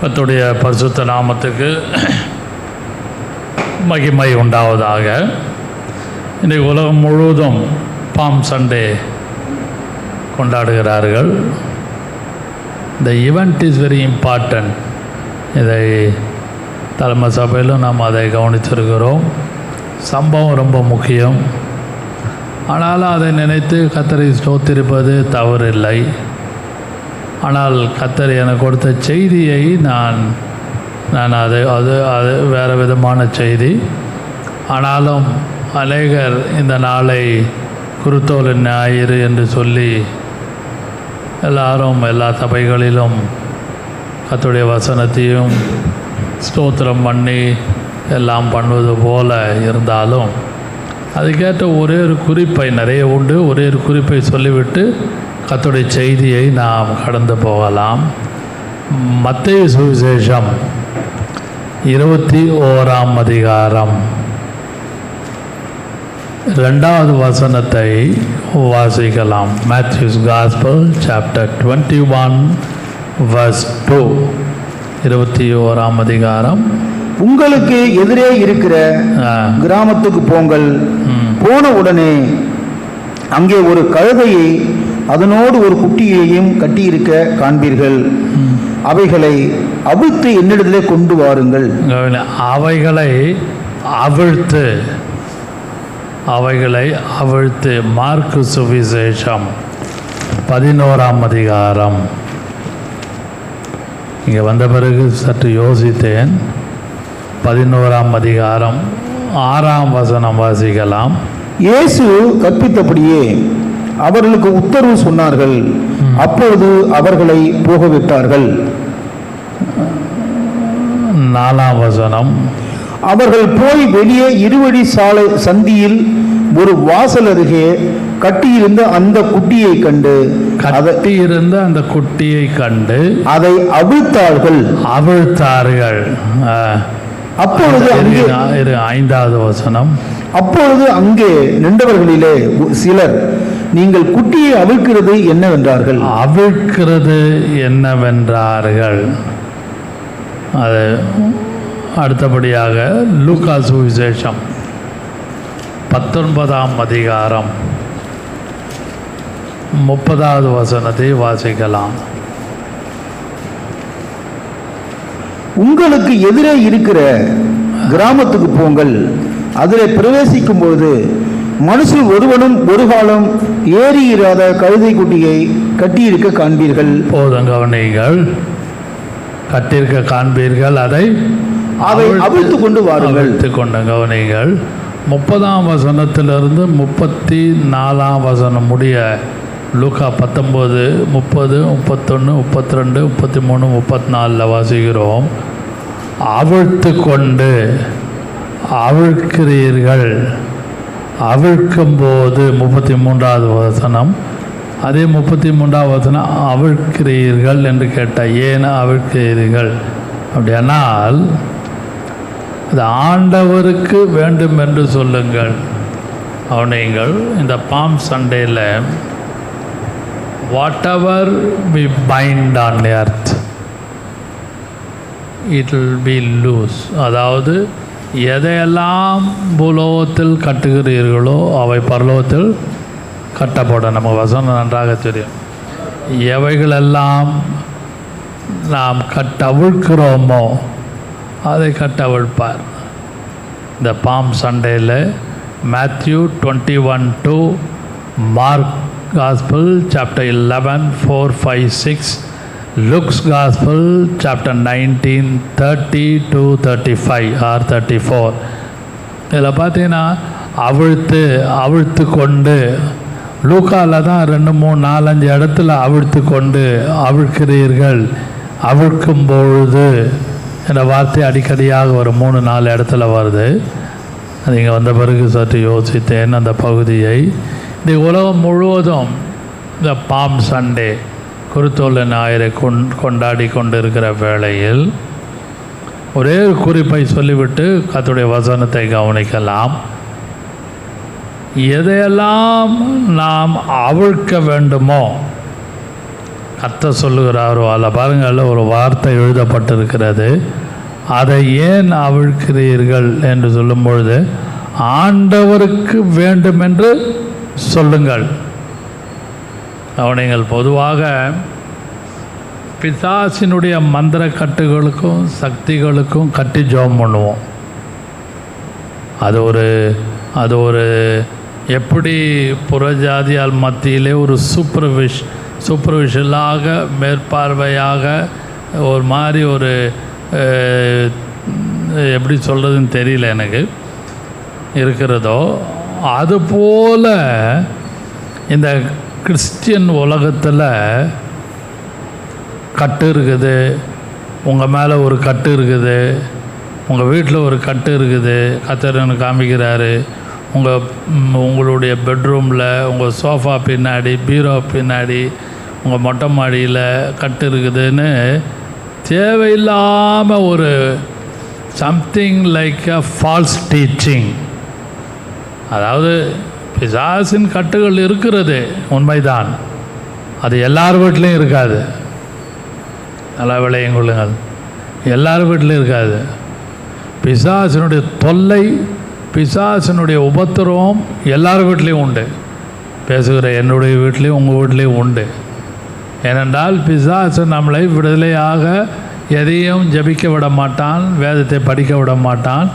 கர்த்தருடைய பரிசுத்த நாமத்துக்கு மகிமை உண்டாவதாக. இன்றைக்கு உலகம் முழுவதும் பாம் சண்டே கொண்டாடுகிறார்கள். இந்த ஈவெண்ட் இஸ் வெரி இம்பார்ட்டன்ட். இதை தலைமை சபையிலும் நாம் அதை கவனித்திருக்கிறோம். சம்பவம் ரொம்ப முக்கியம். ஆனாலும் அதை நினைத்து கர்த்தரை ஸ்தோத்திரிப்பது தவறில்லை. ஆனால் கர்த்தர் எனக்கு கொடுத்த செய்தியை நான் அது வேறு விதமான செய்தி. ஆனாலும் அநேகர் இந்த நாளை குருத்தோல் ஞாயிறு என்று சொல்லி எல்லாரும் எல்லா சபைகளிலும் கர்த்தருடைய வசனத்தையும் ஸ்தோத்திரம் பண்ணி எல்லாம் பண்ணுவது போல இருந்தாலும் அதுக்கேற்ற ஒரே ஒரு குறிப்பை நிறைய உண்டு. ஒரே ஒரு குறிப்பை சொல்லிவிட்டு கர்த்தருடைய செய்தியை நாம் கடந்து போகலாம். மத்தேயு சுவிசேஷம் 21ஆம் அதிகாரம் 2வது வசனத்தை வாசிக்கலாம். Matthew's gospel chapter 21 verse 2. 21ஆம் அதிகாரம். உங்களுக்கு எதிரே இருக்கிற கிராமத்துக்கு போங்கள். போன உடனே அங்கே ஒரு கழுதையை அதனோடு ஒரு குட்டியையும் கட்டியிருக்க காண்பீர்கள். அவைகளை அவிழ்த்து என்னிடத்திலே கொண்டு வாருங்கள். அவைகளை அவிழ்த்து மார்க்கு சுவிசேஷம் 11ஆம் அதிகாரம். இங்கே வந்த பிறகு சற்று யோசித்தேன். 11ஆம் அதிகாரம் 6ஆம் வசனம் வாசிக்கலாம். இயேசு கற்பித்தபடியே அவர்களுக்கு உத்தரவு சொன்னார்கள். அப்பொழுது அவர்களை போகவிட்டார்கள். 4ஆம் வசனம். அவர்கள் போய் வெளியே இருவழி சாலை சந்தியில் ஒரு வாசல் அருகே கட்டியிருந்த அந்த குட்டியை கண்டு அதை அவிழ்த்தார்கள். அப்பொழுது 5வது வசனம். அப்பொழுது அங்கே நின்றவர்களிலே சிலர், நீங்கள் குட்டியை அவிழ்க்கிறது என்னவென்றார்கள். அது அடுத்தபடியாக லூக்கா சுவிசேஷம் 19ஆம் அதிகாரம் 30வது வசனத்தை வாசிக்கலாம். உங்களுக்கு எதிரே இருக்கிற கிராமத்துக்கு போங்கள். அதில் பிரவேசிக்கும் பொழுது மனுஷன் ஒருவனும் ஒரு காலம் ஏறியிராத கழுதை குட்டியை கட்டியிருக்க காண்பீர்கள். போதும் கவனிங்கள். கட்டியிருக்க காண்பீர்கள். அதை அவிழ்த்து கொண்டு வாருங்கள். கவனிங்கள். 30ஆம் வசனத்திலிருந்து 34ஆம் வசனம் முடிய லூக்கா 19, 30, 31, 32, 33, 34 வாசிக்கிறோம். அவிழ்த்து கொண்டு அவிழ்க்கிறீர்கள். அவிழ்க்கும்போது 33வது வசனம். அதே 33வது வசனம் அவிழ்க்கிறீர்கள் என்று கேட்டால் ஏன் அவிழ்க்கிறீர்கள் அப்படியானால் அது ஆண்டவருக்கு வேண்டும் என்று சொல்லுங்கள். அவனைங்கள் இந்த பாம் சண்டேல whatever we bind on earth it will be loose. அதாவது எதையெல்லாம் பூலோகத்தில் கட்டுகிறீர்களோ அவை பரலோகத்தில் கட்டப்படும். நமக்கு வசனம் நன்றாக தெரியும். எவைகளெல்லாம் நாம் கட்டவிழ்க்கிறோமோ அதை கட்டவிழ்ப்பார். இந்த பாம் சண்டேயில் Matthew 21:2, Mark Gospel chapter 11, 4, 5, 6, Luke's Gospel chapter 19, 30-35 or 34. இதில் பார்த்தீங்கன்னா அவிழ்த்து கொண்டு, லூக்காவில் தான் 2, 3, 4, 5 இடத்துல அவிழ்த்து கொண்டு, அவிழ்க்கிறீர்கள், அவிழ்க்கும் பொழுது என்ற வார்த்தை அடிக்கடியாக ஒரு 3, 4 இடத்துல வருது. அது இங்கே வந்த பிறகு சற்று யோசித்தேன் அந்த பகுதியை. இந்த உலகம் முழுவதும் இந்த பாம் சண்டே குருத்தோல் ஞாயிறை கொண்டாடி கொண்டிருக்கிற வேளையில் ஒரே ஒரு குறிப்பை சொல்லிவிட்டு கர்த்தருடைய வசனத்தை கவனிக்கலாம். எதையெல்லாம் நாம் அவிழ்க்க வேண்டுமோ கர்த்தர் சொல்லுகிறாரோ அதில் பாருங்கள் ஒரு வார்த்தை எழுதப்பட்டிருக்கிறது. அதை ஏன் அவிழ்க்கிறீர்கள் என்று சொல்லும் பொழுது ஆண்டவருக்கு வேண்டுமென்று சொல்லுங்கள். அவனைகள் பொதுவாக பிசாசினுடைய மந்திர கட்டுகளுக்கும் சக்திகளுக்கும் கட்டி ஜெபம் பண்ணுவோம். அது ஒரு எப்படி புறஜாதியால் மத்தியிலே ஒரு சூப்பர்விஷலாக மேற்பார்வையாக ஒரு மாதிரி ஒரு எப்படி சொல்கிறதுன்னு தெரியல எனக்கு இருக்கிறதோ, அதுபோல் இந்த கிறிஸ்டியன் உலகத்தில் கட்டு இருக்குது. உங்கள் மேலே ஒரு கட்டு இருக்குது, உங்கள் வீட்டில் ஒரு கட்டு இருக்குது. கர்த்தர் காமிக்கிறாரு. உங்களுடைய பெட்ரூமில், உங்கள் சோஃபா பின்னாடி, பீரோ பின்னாடி, உங்கள் மொட்டை மாடியில் கட்டு இருக்குதுன்னு தேவையில்லாமல் ஒரு something like a false teaching. அதாவது பிசாசின் கட்டுகள் இருக்கிறது உண்மைதான், அது எல்லார் வீட்லேயும் இருக்காது. நல்லா விளையும் கொள்ளுங்கள், எல்லார் வீட்லேயும் இருக்காது. பிசாசினுடைய தொல்லை, பிசாசினுடைய உபத்திரவம் எல்லார் வீட்லேயும் உண்டு. பேசுகிற என்னுடைய வீட்லேயும் உங்கள் வீட்லேயும் உண்டு. ஏனென்றால் பிசாசு நம்மளை விடுதலையாக எதையும் ஜபிக்க விட மாட்டான், வேதத்தை படிக்க விட மாட்டான்.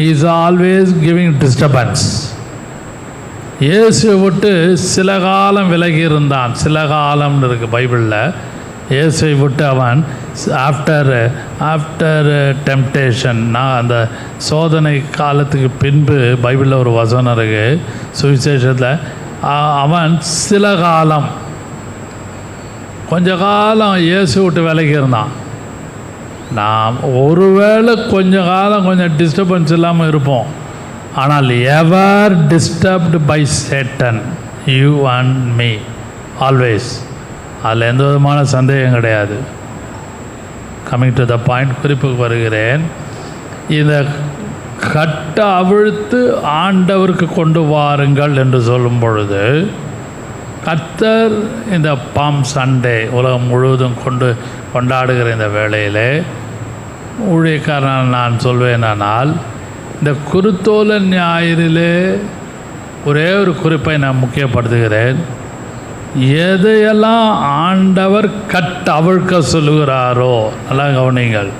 Is always giving disturbance. இயேசு விட்டு சில காலம் விலகி இருந்தான். சில காலம்னு இருக்குது பைபிளில். இயேசுவை விட்டு அவன் ஆஃப்டர் டெம்டேஷன், நான் அந்த சோதனை காலத்துக்கு பின்பு பைபிளில் ஒரு வசனம் இருக்குது சுவிசேஷத்தில். அவன் சில காலம், கொஞ்ச காலம் இயேசு விட்டு விலகி இருந்தான். நாம் ஒருவேளை கொஞ்ச காலம் கொஞ்சம் டிஸ்டர்பன்ஸ் இல்லாமல் இருப்போம். ஆனால் ever disturbed by Satan, you and me always. அதில் எந்த விதமான சந்தேகம் கிடையாது. கம்மிங் டு த பாயிண்ட், குறிப்புக்கு வருகிறேன். இந்த கட்ட அவிழ்த்து ஆண்டவருக்கு கொண்டு வாருங்கள் என்று சொல்லும் பொழுது கர்த்தர் இந்த பாம் சண்டே உலகம் முழுவதும் கொண்டாடுகிற இந்த வேளையிலே ஊழியக்காரனால் நான் சொல்வேனால், இந்த குருத்தோல ஞாயிறிலே ஒரே ஒரு குறிப்பை நான் முக்கியப்படுத்துகிறேன். எதையெல்லாம் ஆண்டவர் அவிழ்க்க சொல்லுகிறாரோ, நல்லா கவனிங்கள்.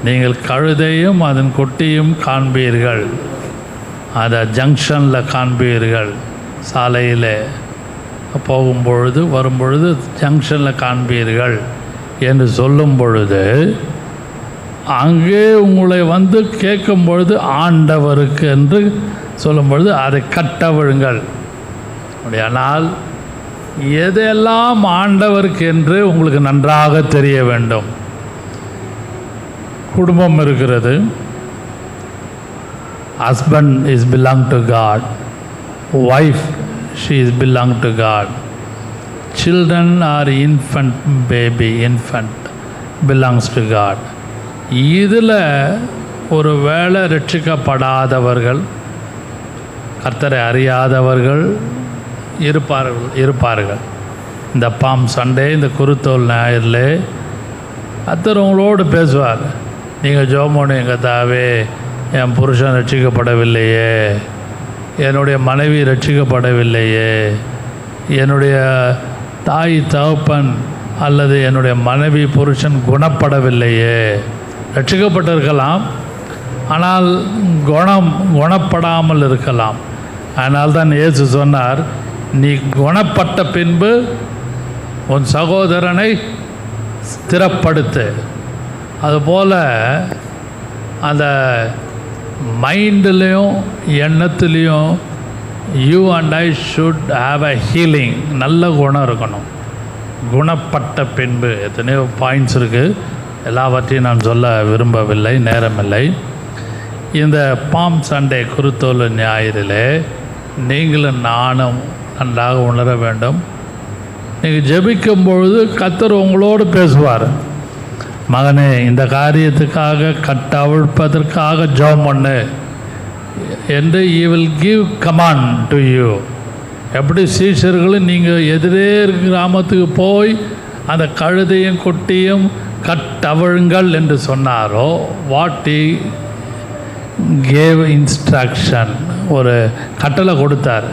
நீங்கள் கழுதையும் அதன் குட்டியும் காண்பீர்கள், அதை ஜங்ஷனில் காண்பீர்கள். சாலையில் போகும்பொழுது வரும்பொழுது ஜங்ஷனில் காண்பீர்கள் என்று சொல்லும் பொழுது, அங்கே உங்களை வந்து கேட்கும் பொழுது ஆண்டவருக்கு என்று சொல்லும் பொழுது அதை கட்டவிழுங்கள். ஆனால் எதெல்லாம் ஆண்டவருக்கு என்று உங்களுக்கு நன்றாக தெரிய வேண்டும். குடும்பம் இருக்கிறது, husband is belong to God, wife she is belong to God, children are infant belongs to God. இதில் ஒரு வேளை ரட்சிக்கப்படாதவர்கள், கர்த்தரை அறியாதவர்கள் இருப்பார்கள். இந்த பாம் சண்டே, இந்த குருத்தோல் ஞாயிறில் கர்த்தர் உங்களோடு பேசுவார். நீங்கள் ஜோமோனு எங்கள் தாவே, என் புருஷன் ரட்சிக்கப்படவில்லையே, என்னுடைய மனைவி ரட்சிக்கப்படவில்லையே, என்னுடைய தாய் தகப்பன் அல்லது என்னுடைய மனைவி புருஷன் குணப்படவில்லையே. ரட்சிக்கப்பட்டிருக்கலாம், ஆனால் குணப்படாமல் இருக்கலாம். அதனால் தான் இயேசு சொன்னார், நீ குணப்பட்ட பின்பு உன் சகோதரனை ஸ்திரப்படுத்து. அதுபோல் அந்த மைண்ட்லேயும் எண்ணத்துலேயும் you and I should have a healing. நல்ல குணம் இருக்கணும். குணப்பட்ட பின்பு எத்தனையோ பாயிண்ட்ஸ் இருக்குது, எல்லாவற்றையும் நான் சொல்ல விரும்பவில்லை, நேரமில்லை. இந்த பாம் சண்டே குருத்தோல் ஞாயிறில் நீங்களும் நானும் நன்றாக உணர வேண்டும். நீங்கள் ஜெபிக்கும் பொழுது கர்த்தர் உங்களோடு பேசுவார். மகனே, இந்த காரியத்துக்காக அவிழ்ப்பதற்காக ஜெபம் பண்ணு என்று he will give command to you எப்படி சீஷர்களும் நீங்கள் எதிரே இருக்கிற கிராமத்துக்கு போய் அந்த கழுதையும் குட்டியும் கட்டவிழுங்கள் என்று சொன்னாரோ, வாட் he gave instruction, ஒரு கட்டளை கொடுத்தார்.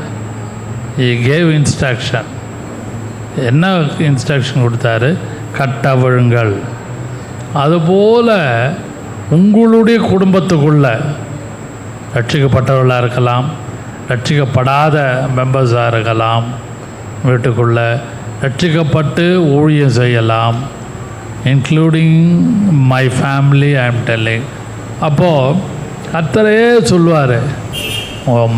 he gave instruction. என்ன இன்ஸ்ட்ரக்ஷன் கொடுத்தாரு? கட்டவிழுங்கள். அதுபோல் உங்களுடைய குடும்பத்துக்குள்ள ரட்சிக்கப்பட்டவர்களாக இருக்கலாம், ரட்சிக்கப்படாத மெம்பர்ஸாக இருக்கலாம், வீட்டுக்குள்ளே ரட்சிக்கப்பட்டு ஊழியம் செய்யலாம், including my family I am telling. அப்போது கர்த்தரே சொல்லுவார், உன்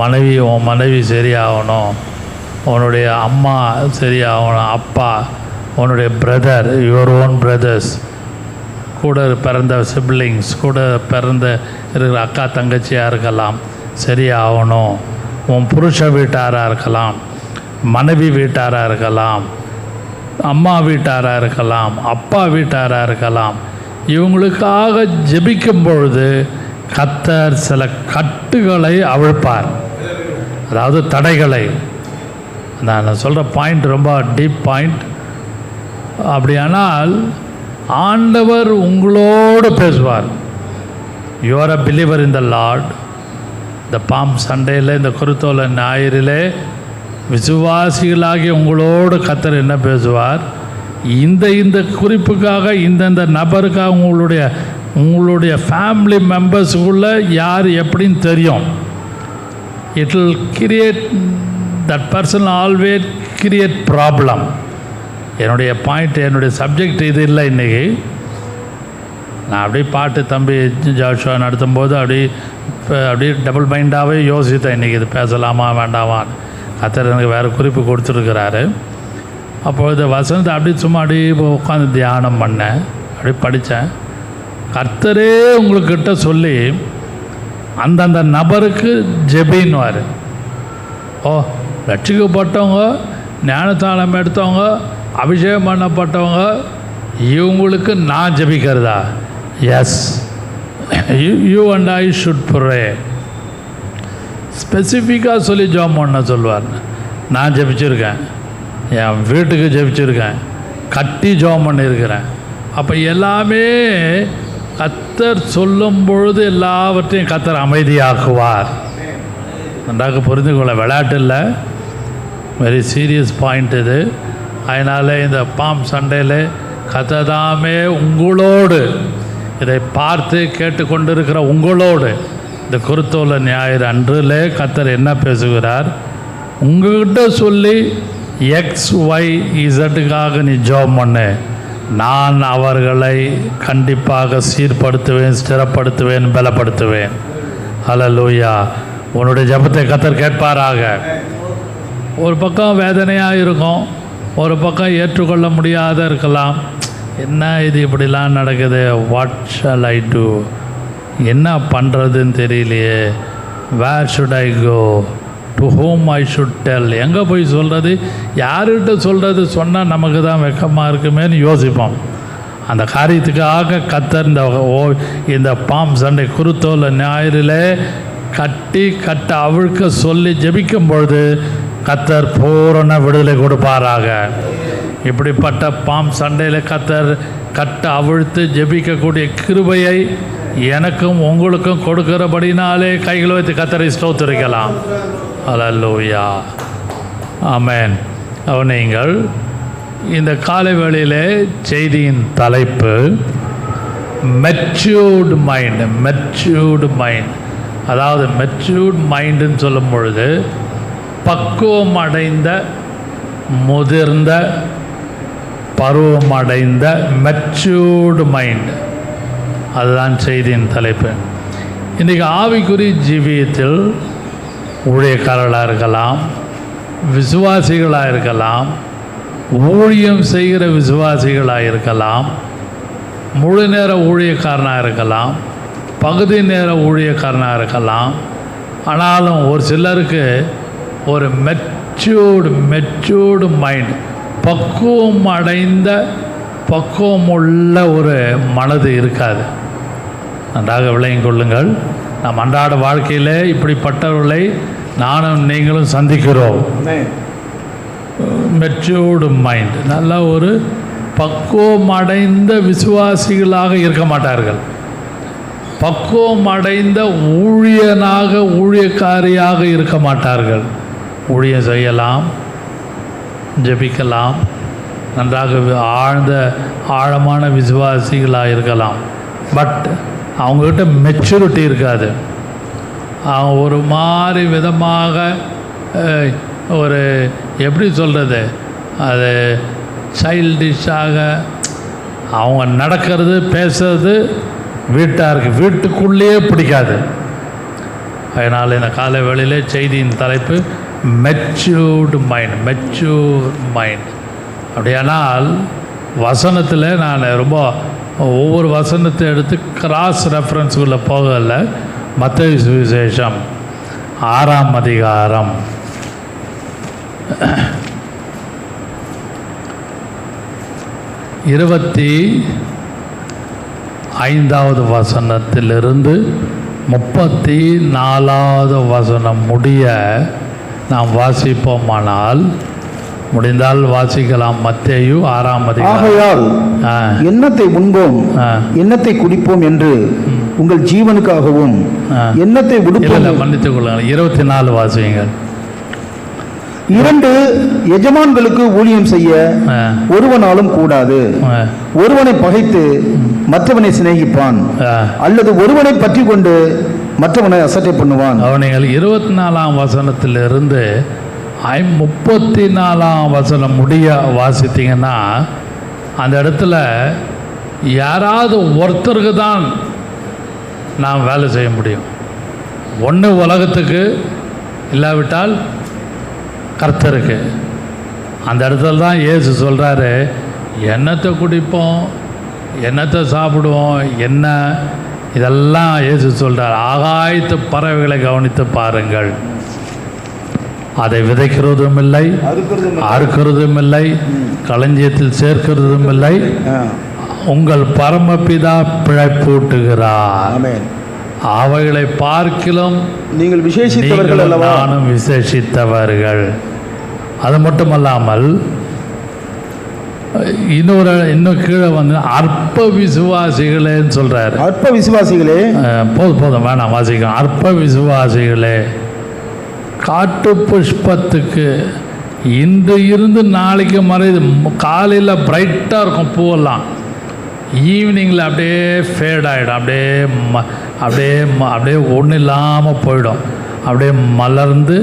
மனைவி சரியாகணும், உன்னுடைய அம்மா சரியாகணும், அப்பா, உன்னுடைய பிரதர், யுவர் ஓன் பிரதர்ஸ், கூட பிறந்த சிப்ளிங்ஸ், கூட பிறந்த இருக்கிற அக்கா தங்கச்சியாக இருக்கலாம், சரியாகணும். உன் புருஷ வீட்டாராக இருக்கலாம், மனைவி வீட்டாராக இருக்கலாம், அம்மா வீட்டாராக இருக்கலாம், அப்பா வீட்டாராக இருக்கலாம். இவங்களுக்காக ஜெபிக்கும் பொழுது கர்த்தர் சில கட்டுகளை அவிழ்ப்பார், அதாவது தடைகளை. நான் சொல்கிற பாயிண்ட் ரொம்ப டீப் பாயிண்ட். அப்படியானால் ஆண்டவர் உங்களோடு பேசுவார். You are a believer in the Lord. இந்த பாம் சண்டேயில், இந்த குருத்தோலை ஞாயிறிலே விசுவாசிகளாகி உங்களோடு கர்த்தர் என்ன பேசுவார்? இந்த குறிப்புக்காக, இந்தந்த நபருக்காக, உங்களுடைய ஃபேமிலி மெம்பர்ஸுக்குள்ளே யார் எப்படின்னு தெரியும். It will create, that person always create problem. என்னுடைய பாயிண்ட், என்னுடைய சப்ஜெக்ட் இது இல்லை. இன்றைக்கி நான் அப்படியே பாட்டு தம்பி ஜாஷுவா நடத்தும்போது அப்படியே டபுள் மைண்டாகவே யோசித்தேன், இன்றைக்கி இது பேசலாமா வேண்டாமான்னு. கர்த்தர் எனக்கு வேறு குறிப்பு கொடுத்துருக்கிறாரு. அப்போது வசனத்தை அப்படியே சும்மா அப்படியே உட்காந்து தியானம் பண்ணேன், அப்படியே படித்தேன். கர்த்தரே உங்கள்கிட்ட சொல்லி அந்தந்த நபருக்கு ஜெபின்னுவார். ஓ, ரட்சிக்கப்பட்டவங்க, ஞானத்தானம் எடுத்தவங்க, அபிஷேகம் பண்ணப்பட்டவங்க, இவங்களுக்கு நான் ஜெபிக்கிறதா? Yes, you and I should pray. ஸ்பெசிஃபிக்காக சொல்லி ஜெபம் பண்ண சொல்லுவார். நான் ஜெபிச்சிருக்கேன், என் வீட்டுக்கு ஜெபிச்சிருக்கேன், கட்டி ஜெபம் பண்ணியிருக்கிறேன். அப்போ எல்லாமே கர்த்தர் சொல்லும் பொழுது எல்லாவற்றையும் கர்த்தர் அமைதியாக்குவார். நன்றாக புரிந்து கொள்ள, விளையாட்டு இல்லை, வெரி சீரியஸ் பாயிண்ட் இது. அதனால் இந்த பாம் சண்டையில் கர்த்தர் தாமே உங்களோடு, இதை பார்த்து கேட்டுக்கொண்டிருக்கிற உங்களோடு, இந்த குருத்தோலை ஞாயிறு அன்றிலே கர்த்தர் என்ன பேசுகிறார்? உங்கள்கிட்ட சொல்லி XYZக்காக நீ ஜெபம் பண்ணு, நான் அவர்களை கண்டிப்பாக சீர்படுத்துவேன், ஸ்திரப்படுத்துவேன், பலப்படுத்துவேன். ஹல்லேலூயா. உன்னுடைய ஜெபத்தை கர்த்தர் கேட்பாராக. ஒரு பக்கம் வேதனையாக இருக்கும், ஒரு பக்கம் ஏற்றுக்கொள்ள முடியாத இருக்கலாம். என்ன இது இப்படிலாம் நடக்குது, வாட் ஷால் ஐ டூ, என்ன பண்ணுறதுன்னு தெரியலையே, where should I go, to home I should tell, எங்கே போய் சொல்கிறது, யார்கிட்ட சொல்கிறது, சொன்னால் நமக்கு தான் வெக்கமாக இருக்குமேன்னு யோசிப்போம். அந்த காரியத்துக்காக கர்த்தர் இந்த பாம் சண்டை குருத்தோலை ஞாயிறில் கட்ட அவிழ்க்க சொல்லி ஜெபிக்கும் பொழுது கர்த்தர் பூரண விடுதலை கொடுப்பாராக. இப்படிப்பட்ட பாம் சண்டையில் கர்த்தர் கட்ட அவிழ்த்து ஜெபிக்கக்கூடிய கிருபையை எனக்கும் உங்களுக்கும் கொடுக்கிறபடினாலே கைகளை வைத்து கர்த்தரை ஸ்தோத்திரிக்கலாம். ஹல்லேலூயா, ஆமென். நீங்கள் இந்த காலை வேளையிலே செய்தியின் தலைப்பு மெச்சூர்டு மைண்ட். அதாவது மெச்சூர்டு மைண்டுன்னு சொல்லும் பொழுது பக்குவம் அடைந்த, முதிர்ந்த, பருவம் அடைந்த மெச்சூர்டு மைண்ட், அதுதான் செய்தியின் தலைப்பு. இன்றைக்கி ஆவிக்குறி ஜீவியத்தில் ஊழியக்காரர்களாக இருக்கலாம், விசுவாசிகளாக இருக்கலாம், ஊழியம் செய்கிற விசுவாசிகளாக இருக்கலாம், முழு நேர ஊழியக்காரனாக இருக்கலாம், பகுதி நேர ஊழியக்காரனாக இருக்கலாம். ஆனாலும் ஒரு சிலருக்கு ஒரு மெச்சூர்டு மைண்ட், பக்குவம் அடைந்த, பக்குவம் உள்ள ஒரு மனது இருக்காது. நன்றாக விளங்கிக் கொள்ளுங்கள். நம் அன்றாட வாழ்க்கையில் இப்படிப்பட்டவர்களை நானும் நீங்களும் சந்திக்கிறோம். மெச்சூர்டு மைண்ட், நல்ல ஒரு பக்குவம் அடைந்த விசுவாசிகளாக இருக்க மாட்டார்கள். பக்குவம் அடைந்த ஊழியக்காரியாக இருக்க மாட்டார்கள். ஊழியம் செய்யலாம், ஜெபிக்கலாம், நன்றாக ஆழமான விசுவாசிகளாக இருக்கலாம். பட் அவங்கக்கிட்ட மெச்சூரிட்டி இருக்காது. அவங்க ஒரு மாதிரி விதமாக ஒரு எப்படி சொல்கிறது, அது சைல்டிஷாக அவங்க நடக்கிறது பேசுறது வீட்டுக்குள்ளேயே பிடிக்காது. அதனால் இந்த காலை வேளையிலே செய்தியின் தலைப்பு மெச்சூர்டு மைண்ட். அப்படியானால் வசனத்தில் நான் ரொம்ப ஒவ்வொரு வசனத்தை எடுத்து கிராஸ் ரெஃபரன்ஸுக்குள்ளே போகலை. மத்தேயு சுவிசேஷம் 6ஆம் அதிகாரம் 25வது வசனத்திலிருந்து 34வது வசனம் முடிய நாம் வாசிப்போமானால், முடிந்தால் வாசிக்கலாம். மத்தேயு 6ஆம் அதிகாரம். ஆகையால் எண்ணத்தை உண்போம் எண்ணத்தை குடிப்போம் என்று உங்கள் ஜீவனுக்காகவும் எண்ணத்தை விடுப்போம். மன்னித்துக் கொள்ளுங்கள், 24 வாசியுங்கள். 2 எஜமான்களுக்கு ஊழியம் செய்ய ஒருவனாலும் கூடாது. ஒருவனை பகைத்து மற்றவனை சிநேகிப்பான், அல்லது ஒருவனை பற்றி கொண்டு மற்றவனை அசட்டை பண்ணுவான். அவனைகள் 24ஆம் வசனத்திலிருந்து 34ஆம் வசனம் முடிய வாசித்தீங்கன்னா, அந்த இடத்துல யாராவது ஒருத்தருக்கு தான் நாம் வேலை செய்ய முடியும். ஒன்று உலகத்துக்கு, இல்லாவிட்டால் கர்த்தருக்கு. அந்த இடத்துல தான் இயேசு சொல்கிறாரு, என்னத்தை குடிப்போம், என்னத்தை சாப்பிடுவோம், என்ன இதெல்லாம் இயேசு சொல்கிறார். ஆகாயத்து பறவைகளை கவனித்து பாருங்கள், அதை விதைக்கிறதும் இல்லை, அறுக்கிறதும் இல்லை, களஞ்சியத்தில் சேர்க்கிறதும் இல்லை, உங்கள் பரமபிதா பிழைப்பூட்டுகிறார். அவைகளை பார்க்கிலும் நீங்கள் விசேஷித்தவர்கள் அல்லவா? நானும் விசேஷித்தவர்கள். அது மட்டுமல்லாமல் இன்னும் கீழே வந்து அற்ப விசுவாசிகளேன்னு சொல்றாரு. அற்ப விசுவாசிகளே, போதும் வேணாம் வாசிக்கலாம். அற்ப விசுவாசிகளே, காட்டு புஷ்பத்துக்கு இன்று இருந்து நாளைக்கு மறையுது. காலையில் பிரைட்டாக இருக்கும் பூவெல்லாம், ஈவினிங்கில் அப்படியே ஃபேட் ஆகிடும், அப்படியே ஒன்றும் இல்லாமல் போயிடும், அப்படியே மலர்ந்து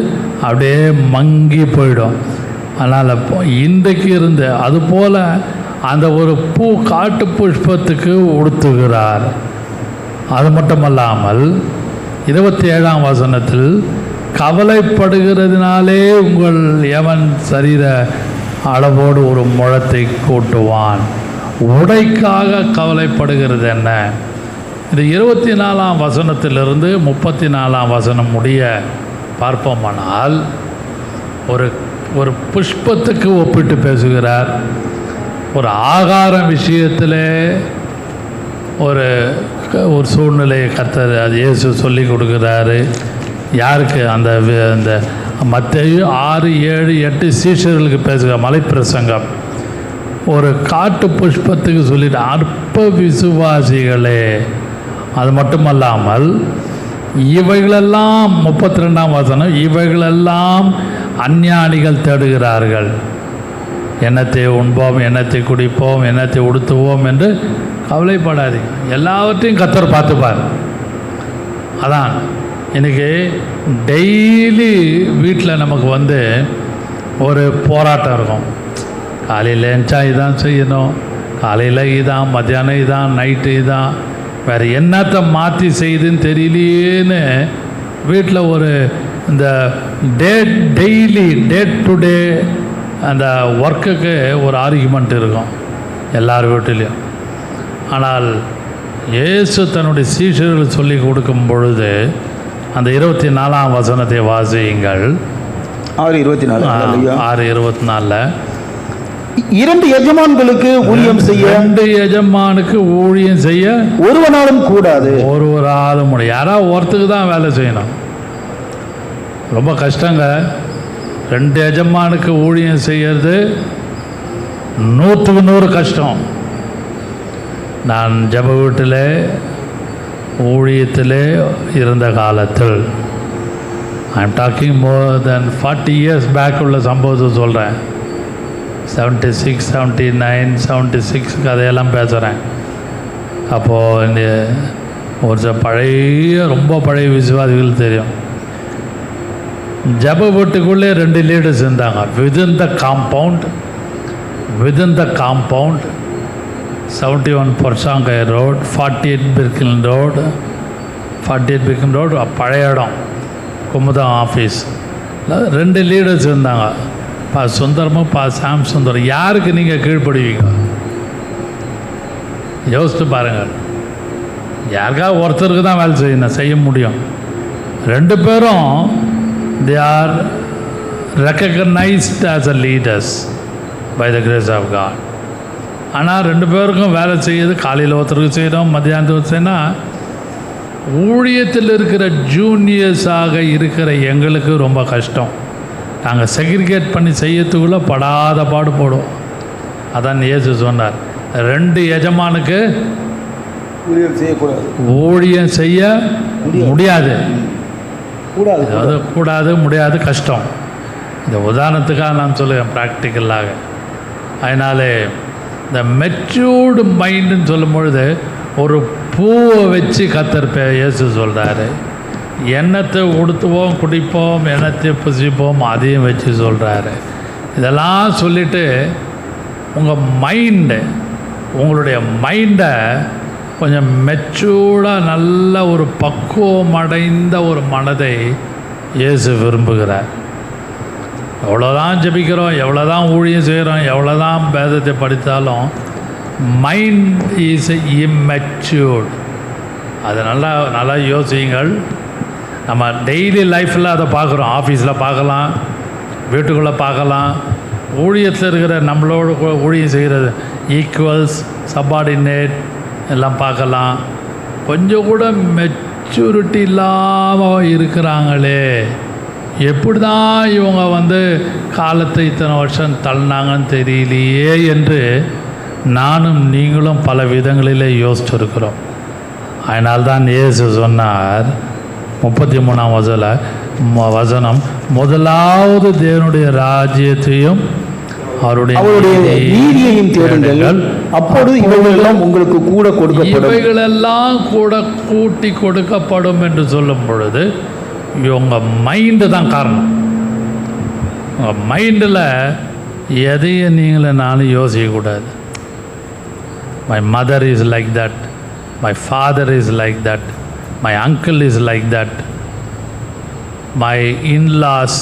அப்படியே மங்கி போயிடும். அதனால் இன்றைக்கு இருந்து அதுபோல் அந்த ஒரு பூ காட்டு புஷ்பத்துக்கு உடுத்துகிறார். அது மட்டுமல்லாமல் 27ஆம் வசனத்தில், கவலைப்படுகிறதுனாலே உங்கள் எவன் சரீர அளவோடு ஒரு முழத்தை கூட்டுவான். உடைக்காக கவலைப்படுகிறது என்ன? இந்த 24ஆம் வசனத்திலிருந்து 34ஆம் வசனம் முடிய பார்ப்போமானால், ஒரு புஷ்பத்துக்கு ஒப்பிட்டு பேசுகிறார். ஒரு ஆகாரம் விஷயத்தில் ஒரு சூழ்நிலையை கர்த்தர் அது இயேசு சொல்லி கொடுக்குறாரு. யாருக்கு? அந்த மத்தேயு 6, 7, 8 சீஷர்களுக்கு பேசுகிற மலைப்பிரசங்கம். ஒரு காட்டு புஷ்பத்துக்கு சொல்லிட்டு அற்ப விசுவாசிகளே. அது மட்டுமல்லாமல் இவைகளெல்லாம் 32ஆம் வசனம், இவைகளெல்லாம் அஞ்ஞானிகள் தேடுகிறார்கள். எண்ணத்தை உண்போம், எண்ணத்தை குடிப்போம், எண்ணத்தை உடுத்துவோம் என்று கவலைப்படாதீங்க, எல்லாவற்றையும் கர்த்தர் பார்த்துப்பார். அதான் இன்றைக்கி டெய்லி வீட்டில் நமக்கு வந்து ஒரு போராட்டம் இருக்கும். காலையில் எழுந்தா இதான் செய்யணும், காலையில் இதான், மத்தியானம் இதான், நைட்டு இதான், வேறு என்னத்தை மாற்றி செய்யுதுன்னு தெரியலையேன்னு வீட்டில் ஒரு இந்த டெய்லி டு டே அந்த ஒர்க்குக்கு ஒரு ஆர்கியூமெண்ட் இருக்கும் எல்லார் வீட்டிலையும். ஆனால் இயேசு தன்னுடைய சீஷர்கள் சொல்லி கொடுக்கும் பொழுது அந்த 24ஆம் வசனத்தை வாசியுங்கள். 6:24 2 எஜமான்களுக்கு ஊழியம் செய்ய, 2 எஜமானுக்கு ஊழியம் செய்ய ஒருவனாலும் கூடாது. ஒருவராலும் முடியும். யாராவது ஒருத்தருக்கு தான் வேலை செய்யணும். ரொம்ப கஷ்டங்க. 2 எஜமானுக்கு ஊழியம் செய்கிறது 100க்கு 100 கஷ்டம். நான் ஜெப வீட்டில் ஊழியத்திலே இருந்த காலத்தில், I am talking more than 40 years back உள்ள சம்பவத்தை சொல்கிறேன். 76, 79, 76 கதையெல்லாம் பேசுகிறேன். அப்போது இந்த ஒரு சில ரொம்ப பழைய விசுவாசிகள் தெரியும். ஜப வீட்டுக்குள்ளே 2 லீடர்ஸ் இருந்தாங்க. விதின் த காம்பவுண்ட் 71 பொர்சாங்கை ரோட், 48 பிர்கின் ரோடு பழைய இடம், குமுதம் ஆஃபீஸ். 2 லீடர்ஸ் இருந்தாங்க. பா சுந்தரமும் பா சாம் சுந்தரம். யாருக்கு நீங்கள் கீழ்ப்படுவீங்க? யோசித்து பாருங்கள். யாருக்காவது ஒருத்தருக்கு தான் வேலை செய்ய முடியும். 2 பேரும் they are recognized as a leaders by the grace of God. ஆனால் 2 பேருக்கும் வேலை செய்யுது. காலையில் ஒருத்தருக்கு செய்கிறோம், மத்தியானத்துக்கு செய்யணும். ஊழியத்தில் இருக்கிற ஜூனியர்ஸாக இருக்கிற எங்களுக்கு ரொம்ப கஷ்டம். நாங்கள் செக்ரிகேட் பண்ணி செய்யறதுக்குள்ளே படாத பாடு போடுவோம். அதான் இயேசு சொன்னார், 2 எஜமானுக்கு ஊழியம் செய்ய முடியாது. முடியாது, கஷ்டம். இந்த உதாரணத்துக்காக நான் சொல்லுவேன், ப்ராக்டிக்கலாக. அதனாலே இந்த மெச்சூர்டு மைண்டுன்னு சொல்லும் பொழுது, ஒரு பூவை வச்சு கர்த்தர் இயேசு சொல்கிறாரு. எண்ணத்தை உடுத்துவோம், குடிப்போம், எண்ணத்தை புசிப்போம், அதையும் வச்சு சொல்கிறாரு. இதெல்லாம் சொல்லிவிட்டு உங்களுடைய மைண்டை கொஞ்சம் மெச்சூர்டாக நல்ல ஒரு பக்குவம் அடைந்த ஒரு மனதை இயேசு விரும்புகிறார். எவ்வளோதான் ஜெபிக்கிறோம், எவ்வளோதான் ஊழியம் செய்கிறோம், எவ்வளோதான் வேதத்தை படித்தாலும் மைண்ட் இஸ் இம்மெச்சூர்டு. அது நல்லா யோசியுங்கள். நம்ம டெய்லி லைஃப்பில் அதை பார்க்குறோம். ஆஃபீஸில் பார்க்கலாம், வீட்டுக்குள்ளே பார்க்கலாம். ஊழியத்தில் இருக்கிற நம்மளோட ஊழியம் செய்கிறது ஈக்குவல்ஸ், சப்பார்டினேட் எல்லாம் பார்க்கலாம். கொஞ்சம் கூட மெச்சூரிட்டி இல்லாமல் இருக்கிறாங்களே, எப்படி தான் இவங்க காலத்தை இத்தனை வருஷம் தள்ளினாங்கன்னு தெரியலையே என்று நானும் நீங்களும் பல விதங்களிலே யோசிச்சிருக்கிறோம். அதனால்தான் இயேசு சொன்னார் 33ஆம் வசனம், முதலாவது தேவனுடைய ராஜ்யத்தையும் அவருடைய நீதியையும் தேடுங்கள், அப்பொழுது இவைகளெல்லாம் உங்களுக்கு கூட கொடுக்கப்படும். இவைகளெல்லாம் கூட கூட்டி கொடுக்கப்படும் என்று சொல்லும் பொழுது உங்கள் மைண்டு தான் காரணம். உங்கள் மைண்டில் எதையும் நீங்களே நானும் யோசிக்கக்கூடாது. My mother is like that, my father is like that, my uncle is like that, my in-laws,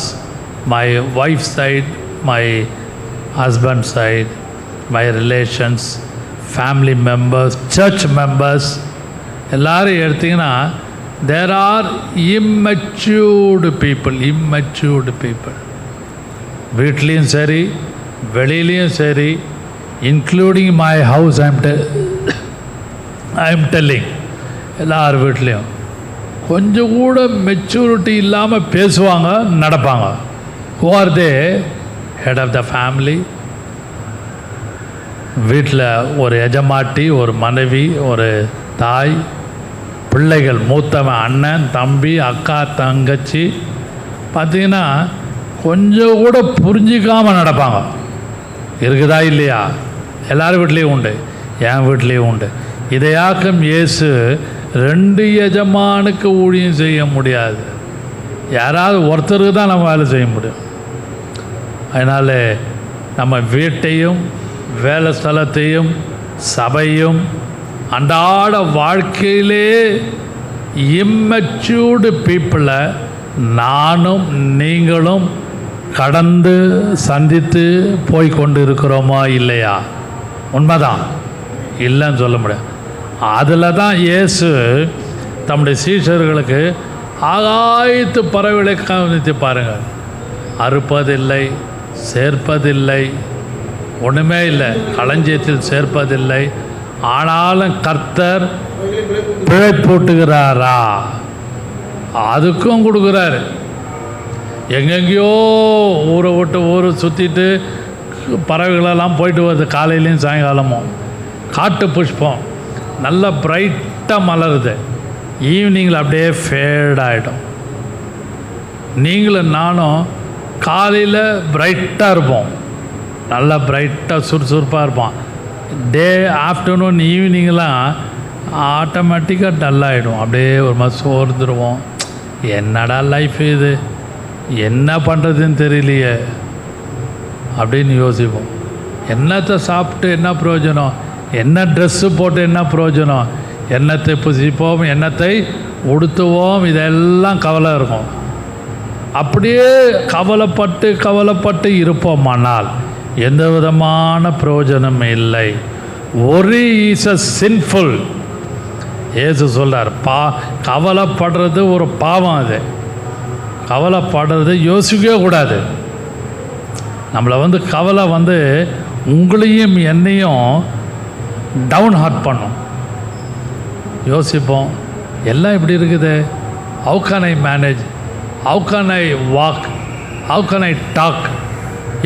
my wife side, my husband side, my relations, family members, church members, எல்லாரும் எடுத்திங்கன்னா there are immature people. வீட்லேயும் சரி, வெளியிலையும் சரி, including my house. I am telling, எல்லார் வீட்லேயும் கொஞ்சம் கூட மெச்சூரிட்டி இல்லாமல் பேசுவாங்க, நடப்பாங்க. who are they? Head of the family. வீட்டில் ஒரு எஜமாட்டி, ஒரு மனைவி, ஒரு தாய், பிள்ளைகள், மூத்தவன், அண்ணன், தம்பி, அக்கா, தங்கச்சி. பார்த்திங்கன்னா கொஞ்சம் கூட புரிஞ்சிக்காமல் நடப்பாங்க. இருக்குதா இல்லையா? எல்லார் வீட்லேயும் உண்டு, என் வீட்லேயும் உண்டு. இதையாக்கும் இயேசு 2 எஜமானுக்கு ஊழியம் செய்ய முடியாது. யாராவது ஒருத்தருக்கு தான் நம்ம வேலை செய்ய முடியும். அதனால் நம்ம வீட்டையும், வேலை ஸ்தலத்தையும், சபையும், அன்றாட வாழ்க்கையிலே இம்மெச்சூர்டு பீப்புளை நானும் நீங்களும் கடந்து சந்தித்து போய் கொண்டு இருக்கிறோமா இல்லையா? உண்மைதான், இல்லைன்னு சொல்ல முடியாது. அதில் தான் இயேசு தம்முடைய சீஷர்களுக்கு ஆகாயத்து பறவைகளை கவனித்து பாருங்கள், அறுப்பதில்லை, சேர்ப்பதில்லை, ஒன்றுமே இல்லை, களஞ்சியத்தில் சேர்ப்பதில்லை, ஆனாலும் கர்த்தர் பிழை போட்டுகிறாரா? அதுக்கும் கொடுக்குறாரு. எங்கெங்கேயோ ஊரை விட்டு ஊரை சுற்றிட்டு பறவைகளெல்லாம் போயிட்டு வருது காலையிலையும் சாயங்காலமும். காட்டு புஷ்பம் நல்ல பிரைட்டாக மலருது, ஈவினிங்கில் அப்படியே ஃபேட் ஆகிடும். நீங்களும் நானும் காலையில் பிரைட்டாக இருப்போம், நல்லா பிரைட்டாக சுறுசுறுப்பாக இருப்போம். ஆஃப்டர்நூன் ஈவினிங்லாம் ஆட்டோமேட்டிக்காக டல்லாகிடும், அப்படியே ஒரு மாதிரி சோர்ந்துருவோம். என்னடா லைஃப் இது, என்ன பண்ணுறதுன்னு தெரியலையே அப்படின்னு யோசிப்போம். என்னத்தை சாப்பிட்டு என்ன பிரயோஜனம், என்ன ட்ரெஸ்ஸு போட்டு என்ன பிரயோஜனம், என்னத்தை புசிப்போம், என்னத்தை உடுத்துவோம், இதெல்லாம் கவலை இருக்கும். அப்படியே கவலைப்பட்டு இருப்போமானால் எந்த விதமான பிரயோஜனம் இல்லை. Worry is a sinful. Yesu சொல்கிறார், கவலைப்படுறது ஒரு பாவம். அது கவலைப்படுறது யோசிக்கவே கூடாது. நம்மளை கவலை உங்களையும் என்னையும் டவுன் ஹார்ட் பண்ணும். யோசிப்போம், எல்லாம் இப்படி இருக்குது, how can I manage, how can I walk, how can I talk,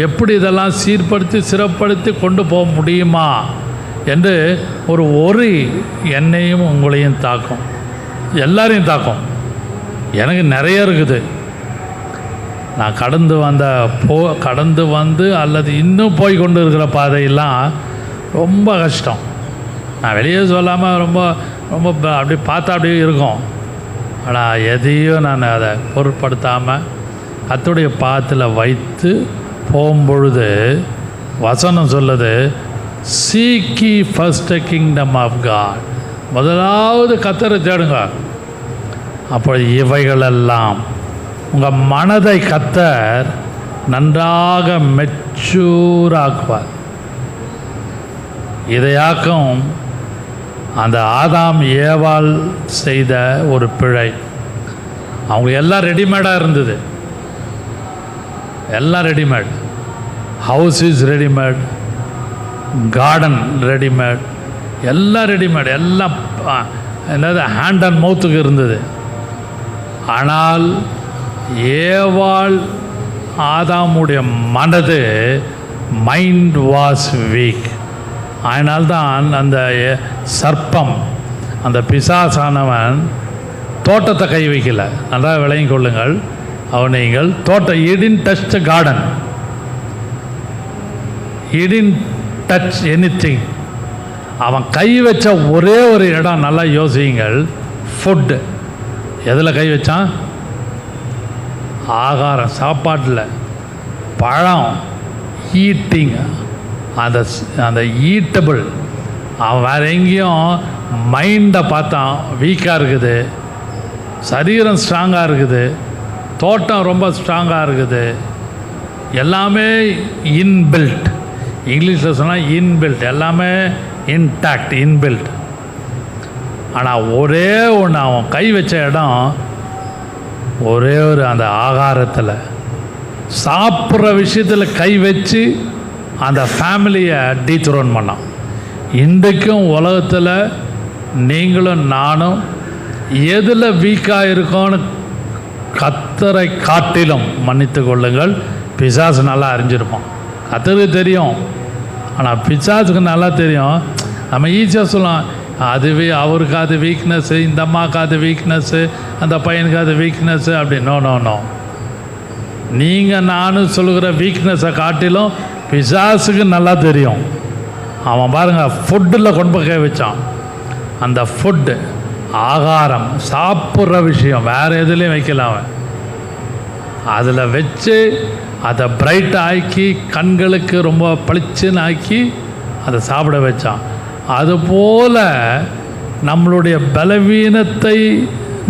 எப்படி இதெல்லாம் சீர்படுத்தி சிறப்படுத்தி கொண்டு போக முடியுமா என்று ஒரு என்னையும் உங்களையும் தாக்கும், எல்லாரையும் தாக்கும். எனக்கு நிறைய இருக்குது. நான் கடந்து வந்து அல்லது இன்னும் போய் கொண்டு இருக்கிற பாதையெல்லாம் ரொம்ப கஷ்டம். நான் வெளியே சொல்லாமல் ரொம்ப ரொம்ப அப்படி பார்த்தா அப்படியே இருக்கும். ஆனால் எதையும் நான் அதை பொருட்படுத்தாமல் கர்த்தருடைய பாதத்தில் வைத்து போகும்பொழுது வசனம் சொல்லுது, seek ye first the kingdom of God. முதலாவது கர்த்தரை தேடுங்க, அப்போ இவைகளெல்லாம் உங்கள் மனதை கர்த்தர் நன்றாக மெச்சூராக்குவார். இதையாக்கும் அந்த ஆதாம் ஏவாள் செய்த ஒரு பிழை. அவங்க எல்லாம் ரெடிமேடாக இருந்தது, எல்லாம் readymade. House is readymade, garden readymade, எல்லாம் ரெடிமேட், எல்லாம் என்னது ஹேண்ட் அண்ட் மவுத்துக்கு இருந்தது. ஆனால் ஏவாள் ஆதாமுடைய மனது மைண்ட் வாஸ் வீக். அதனால்தான் அந்த சர்ப்பம், அந்த பிசாசானவன் தோட்டத்தை கை வைக்கல. நல்லா விளங்கி கொள்ளுங்கள். அவன் நீங்கள் he didn't touch the garden, he didn't touch anything. அவன் கை வச்ச ஒரே ஒரு இடம் நல்லா யோசியுங்கள், ஃபுட்டு. எதில் கை வச்சான்? ஆகாரம், சாப்பாட்டில். பழம், ஈட்டிங், அந்த ஈட்டபிள். அவன் வேறு எங்கேயும் மைண்டை பார்த்தான், வீக்காக இருக்குது, சரீரம் ஸ்ட்ராங்காக இருக்குது, தோட்டம் ரொம்ப ஸ்ட்ராங்காக இருக்குது, எல்லாமே இன்பில்ட். இங்கிலீஷில் சொன்னால் இன்பில்ட், எல்லாமே இன்டாக்ட், இன்பில்ட். ஆனால் ஒரே ஒன்று, அவன் கை வச்ச இடம் ஒரே ஒரு அந்த ஆகாரத்தில், சாப்பிட்ற விஷயத்தில் கை வச்சு அந்த ஃபேமிலியை டீத்ரோன் பண்ணான். இன்றைக்கும் உலகத்தில் நீங்களும் நானும் எதில் வீக்காக இருக்கோன்னு கர்த்தரை காட்டிலும் மன்னித்து கொள்ளுங்கள், பிசாசு நல்லா அறிஞ்சிருப்பான். கர்த்தருக்கு தெரியும், ஆனால் பிசாசுக்கு நல்லா தெரியும். நம்ம ஈஸியாக சொல்லலாம், அதுவே அவருக்கு அது வீக்னஸ்ஸு, இந்த அம்மாவுக்கு அது வீக்னஸ்ஸு, அந்த பையனுக்கு அது வீக்னஸ்ஸு அப்படி. No no no. நீங்கள் நானும் சொல்லுகிற வீக்னஸை காட்டிலும் பிசாசுக்கு நல்லா தெரியும். அவன் பாருங்கள், ஃபுட்டில் கொண்டு போய் கை வச்சான். அந்த ஃபுட்டு, ஆகாரம், சாப்பிட்ற விஷயம் வேறு எதுலேயும் வைக்கல. அவன் அதில் வச்சு அதை பிரைட் ஆக்கி, கண்களுக்கு ரொம்ப பளிச்சுன்னு ஆக்கி அதை சாப்பிட வச்சான். அதுபோல் நம்மளுடைய பலவீனத்தை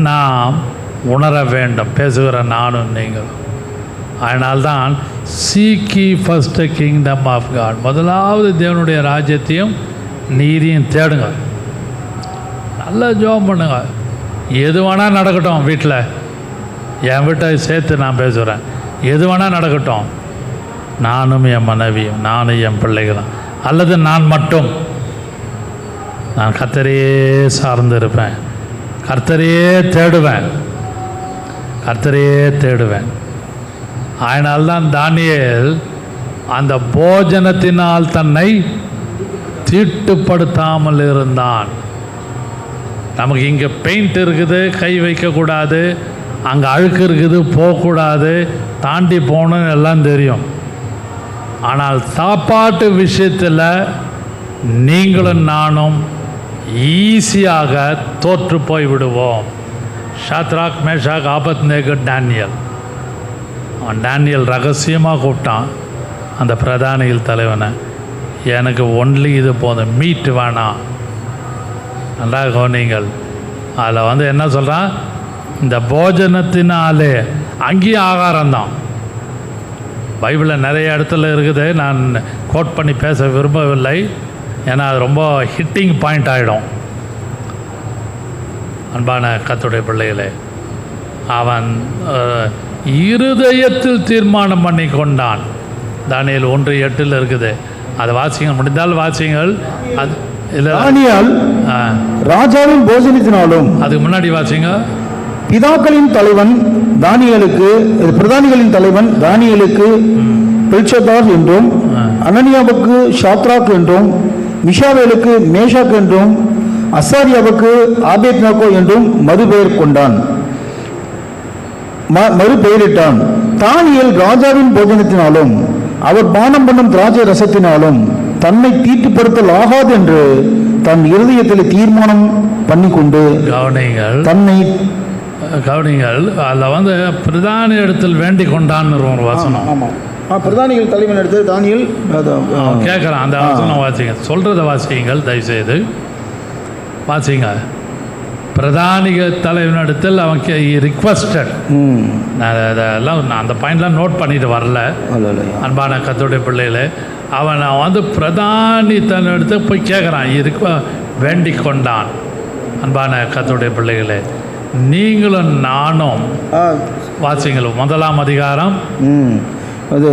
நாம் உணர வேண்டும், பேசுகிற நானும் நீங்களும். அதனால்தான் seek ye first the kingdom of God. முதலாவது தேவனுடைய ராஜ்யத்தையும் நீதியும் தேடுங்க. நல்லா ஜெபம் பண்ணுங்க. எது வேணால் நடக்கட்டும் வீட்டில், என் வீட்டை சேர்த்து நான் பேசுகிறேன். எது வேணால் நடக்கட்டும், நானும் என் மனைவியும், நானும் என் பிள்ளைகளும், அல்லது நான் மட்டும், நான் கர்த்தரையே சார்ந்து இருப்பேன், கர்த்தரையே தேடுவேன், கர்த்தரையே தேடுவேன். அதனால்தான் தானியேல் அந்த போஜனத்தினால் தன்னை தீட்டுப்படுத்தாமல் இருந்தான். நமக்கு இங்கே பெயிண்ட் இருக்குது, கை வைக்கக்கூடாது, அங்கே அழுக்கு இருக்குது, போகக்கூடாது, தாண்டி போகணுன்னு எல்லாம் தெரியும். ஆனால் சாப்பாட்டு விஷயத்தில் நீங்களும் நானும் ஈஸியாக தோற்று போய் விடுவோம். Shadrach, Meshach, Abednego, Daniel. அவன் டேனியல் ரகசியமாக கூப்பிட்டான் அந்த பிரதானிகள் தலைவனை, எனக்கு ஒன்லி இது போதும், மீட் வேணாம். நல்லா கவனிங்கள். அதில் என்ன சொல்கிறான், இந்த போஜனத்தினாலே அங்கேயும் ஆகாரம்தான். பைபிளில் நிறைய இடத்துல இருக்குது, நான் கோட் பண்ணி பேச விரும்பவில்லை, ஏன்னா அது ரொம்ப ஹிட்டிங் பாயிண்ட் ஆகிடும். அன்பான கர்த்தருடைய பிள்ளைகளே, அவன் இருதயத்தில் தீர்மானம் பண்ணி கொண்டான். தானியேல் 1:8 இருக்குது, அதை வாசிங்க, முடிந்தால் வாசிங்கள். அது தானியேல் ராஜாவின் போஜனத்தினாலும், அதுக்கு முன்னாடி வாசிங்க. பிதாக்களின் தலைவன் தானியேலுக்கு, பிரதானிகளின் தலைவன் தானியேலுக்கு பெல்ஷத்தார் என்றும், அனனியாவுக்கு ஷாத்ராக் என்றும், மிஷாவேலுக்கு மேஷாக் என்றும், அசாரியாவுக்கு ஆபேத்நேகோ என்றும் மறுபெயர் கொண்டான், மறுபெயரிட்டான். தானியேல் ராஜாவின் போஜனத்தினாலும் அவர் பானம் பண்ணும் திராட்சை ரசத்தினாலும் தன்னை தீட்டுப்படுத்தல் ஆகாது என்று தன் இருதயத்தில் தீர்மானம் பண்ணி கொண்டு தன்னை கவனிங்கள். அதில் பிரதான இடத்தில் வேண்டிக் கொண்டான்னு ஒரு வசனம். ஆமாம், பிரதானிகள் தலைவன் எடுத்து தானியேல் கேட்குறான். அந்த வசனம் வாசிங்க, சொல்கிறத வாசிங்கள் தயவுசெய்து வாசிங்க. பிரதானிகள் தலைவனிடத்தில் அவன் ரிக்வஸ்டட். நான் அதெல்லாம் அந்த பாயிண்ட்லாம் நோட் பண்ணிட்டு வரல. அன்பான கர்த்தருடைய பிள்ளைகளே, அவன் பிரதானி தன்னிடத்து போய் கேட்குறான், வேண்டிக் கொண்டான். அன்பான கர்த்தருடைய பிள்ளைகளே, நீங்களும் நானும் வாசிங்கள். 1ஆம் அதிகாரம் அது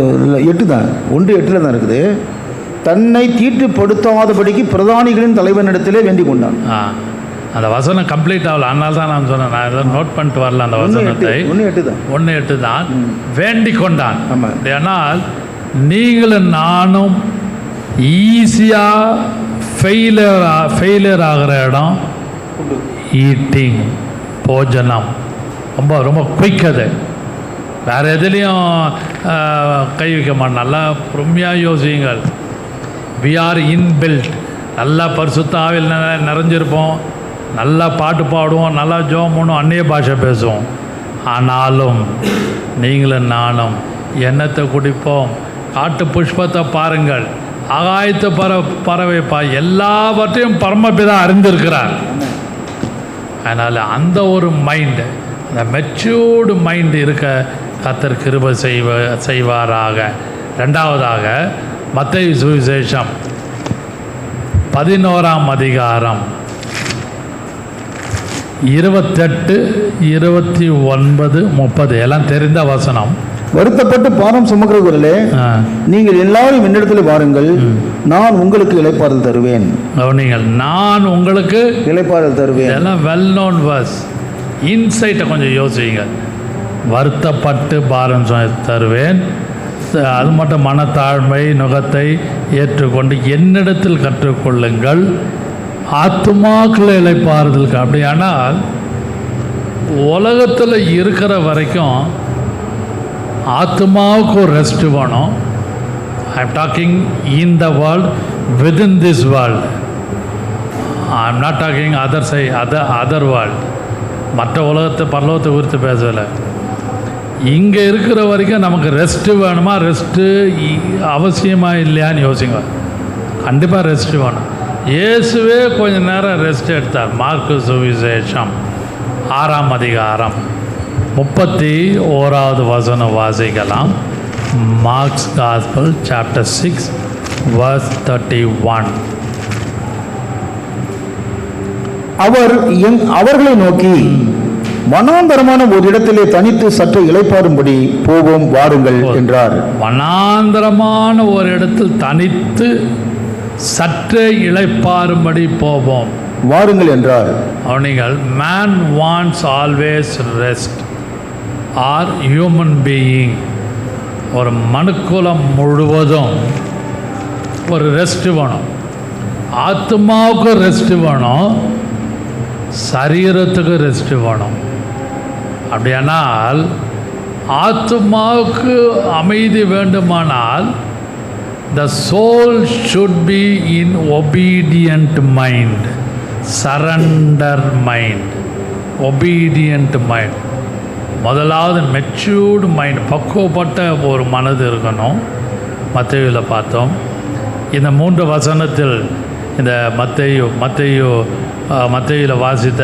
8 தான், 1:8 தான் இருக்குது. தன்னை தீட்டுப்படுத்தாதபடிக்கு பிரதானிகளின் தலைவனிடத்திலே வேண்டிக் கொண்டான். அந்த வசனம் கம்ப்ளீட் ஆகல, அதனால தான் நான் சொன்னேன், நான் எல்லாம் நோட் பண்ணிட்டு வரல. அந்த வசனத்தை 1:8 தான் வேண்டிக் கொண்டான். ஆனால் நீங்களும் நானும் ஈஸியாக ஃபெயிலியர் ஆகிற இடம் ஈட்டிங், போஜனம். ரொம்ப ரொம்ப குயிக். அது வேறு எதுலேயும் கை வைக்க மாட்டோம். நல்லா பொறுமையாக யோசியுங்கள். We are inbuilt. நல்லா பரிசுத்த ஆவியில் நிறைஞ்சிருப்போம், நல்லா பாட்டு பாடுவோம், நல்லா ஜெபம் பண்ணுவோம், அந்நிய பாஷை பேசுவோம். ஆனாலும் நீங்களும் நானும் எண்ணத்தை குடிப்போம். காட்டு புஷ்பத்தை பாருங்கள், ஆகாயத்து பறவை எல்லாவற்றையும் பரமபிதா அறிந்திருக்கிறார். அதனால் அந்த ஒரு மைண்டு, அந்த மெச்சூர்டு மைண்டு இருக்க கர்த்தர் கிருபை செய்வாராக. 2வதாக மத்தேயு சுவிசேஷம் 11ஆம் அதிகாரம் 28, 29, 30 எல்லாம் தெரிந்த வசனம். வருத்தப்பட்டு பாரம் சுமக்கிறவர்களே, நீங்கள் எல்லாரும் என்னிடத்தில் வாருங்கள், நான் உங்களுக்கு இளைப்பாறுதல் தருவேன். கவனிங்கள், நான் உங்களுக்கு இளைப்பாறுதல் தருவேன். எல்லாம் வெல் நோன் வர்ஸ். இன்சைட்டை கொஞ்சம் யோசிங்க. வருத்தப்பட்டு பாரம் தருவேன், அது மட்டும் மனத்தாழ்மை நுகத்தை ஏற்றுக்கொண்டு என்னிடத்தில் கற்றுக்கொள்ளுங்கள், ஆத்துமாக்களை இளைப்பாறுதலுக்கு. அப்படியானால் உலகத்தில் இருக்கிற வரைக்கும் ஆத்மாவுக்கு ஒரு ரெஸ்ட் வேணும். ஐ am docking in the world, within this world. I am not talking other world. மற்ற உலகத்தை பரலோகத்தை குறித்து பேசலை. இங்கே இருக்கிற வரைக்கும் நமக்கு ரெஸ்ட்டு வேணுமா? ரெஸ்ட்டு அவசியமாக இல்லையான்னு யோசிங்க. கண்டிப்பாக ரெஸ்ட்டு வேணும். இயேசுவே கொஞ்சம் நேரம் ரெஸ்ட் எடுத்தார். மார்க்கு சுவிசேஷம் 6ஆம் அதிகாரம் 31வது வசனம் வாசிக்கலாம். Mark's gospel chapter 6 verse 31. அவர்களை நோக்கி, வனாந்தரமான ஒரு இடத்திலே தனித்து சற்று இளைப்பாறும்படி போவோம், வாருங்கள் என்றார். வனாந்தரமான ஒரு இடத்தில் தனித்து சற்றே இளைப்பாறும்படி போவோம், வாருங்கள் என்றார். அவனிகள் man wants always rest or human being ஒரு மனுக்குலம் முழுவதும் ஒரு ரெஸ்ட் வேணும். ஆத்மாவுக்கு ரெஸ்ட் வேணும், சரீரத்துக்கு ரெஸ்ட் வேணும். அப்படியானால் ஆத்மாவுக்கு அமைதி வேண்டுமானால் the soul should be in obedient mind, surrender mind, obedient mind. முதலாவது மெச்சூர்டு மைண்ட், பக்குவப்பட்ட ஒரு மனது இருக்கணும். மத்தேயுவில் பார்த்தோம். இந்த 3 வசனத்தில் இந்த மத்தேயுவில் வாசித்த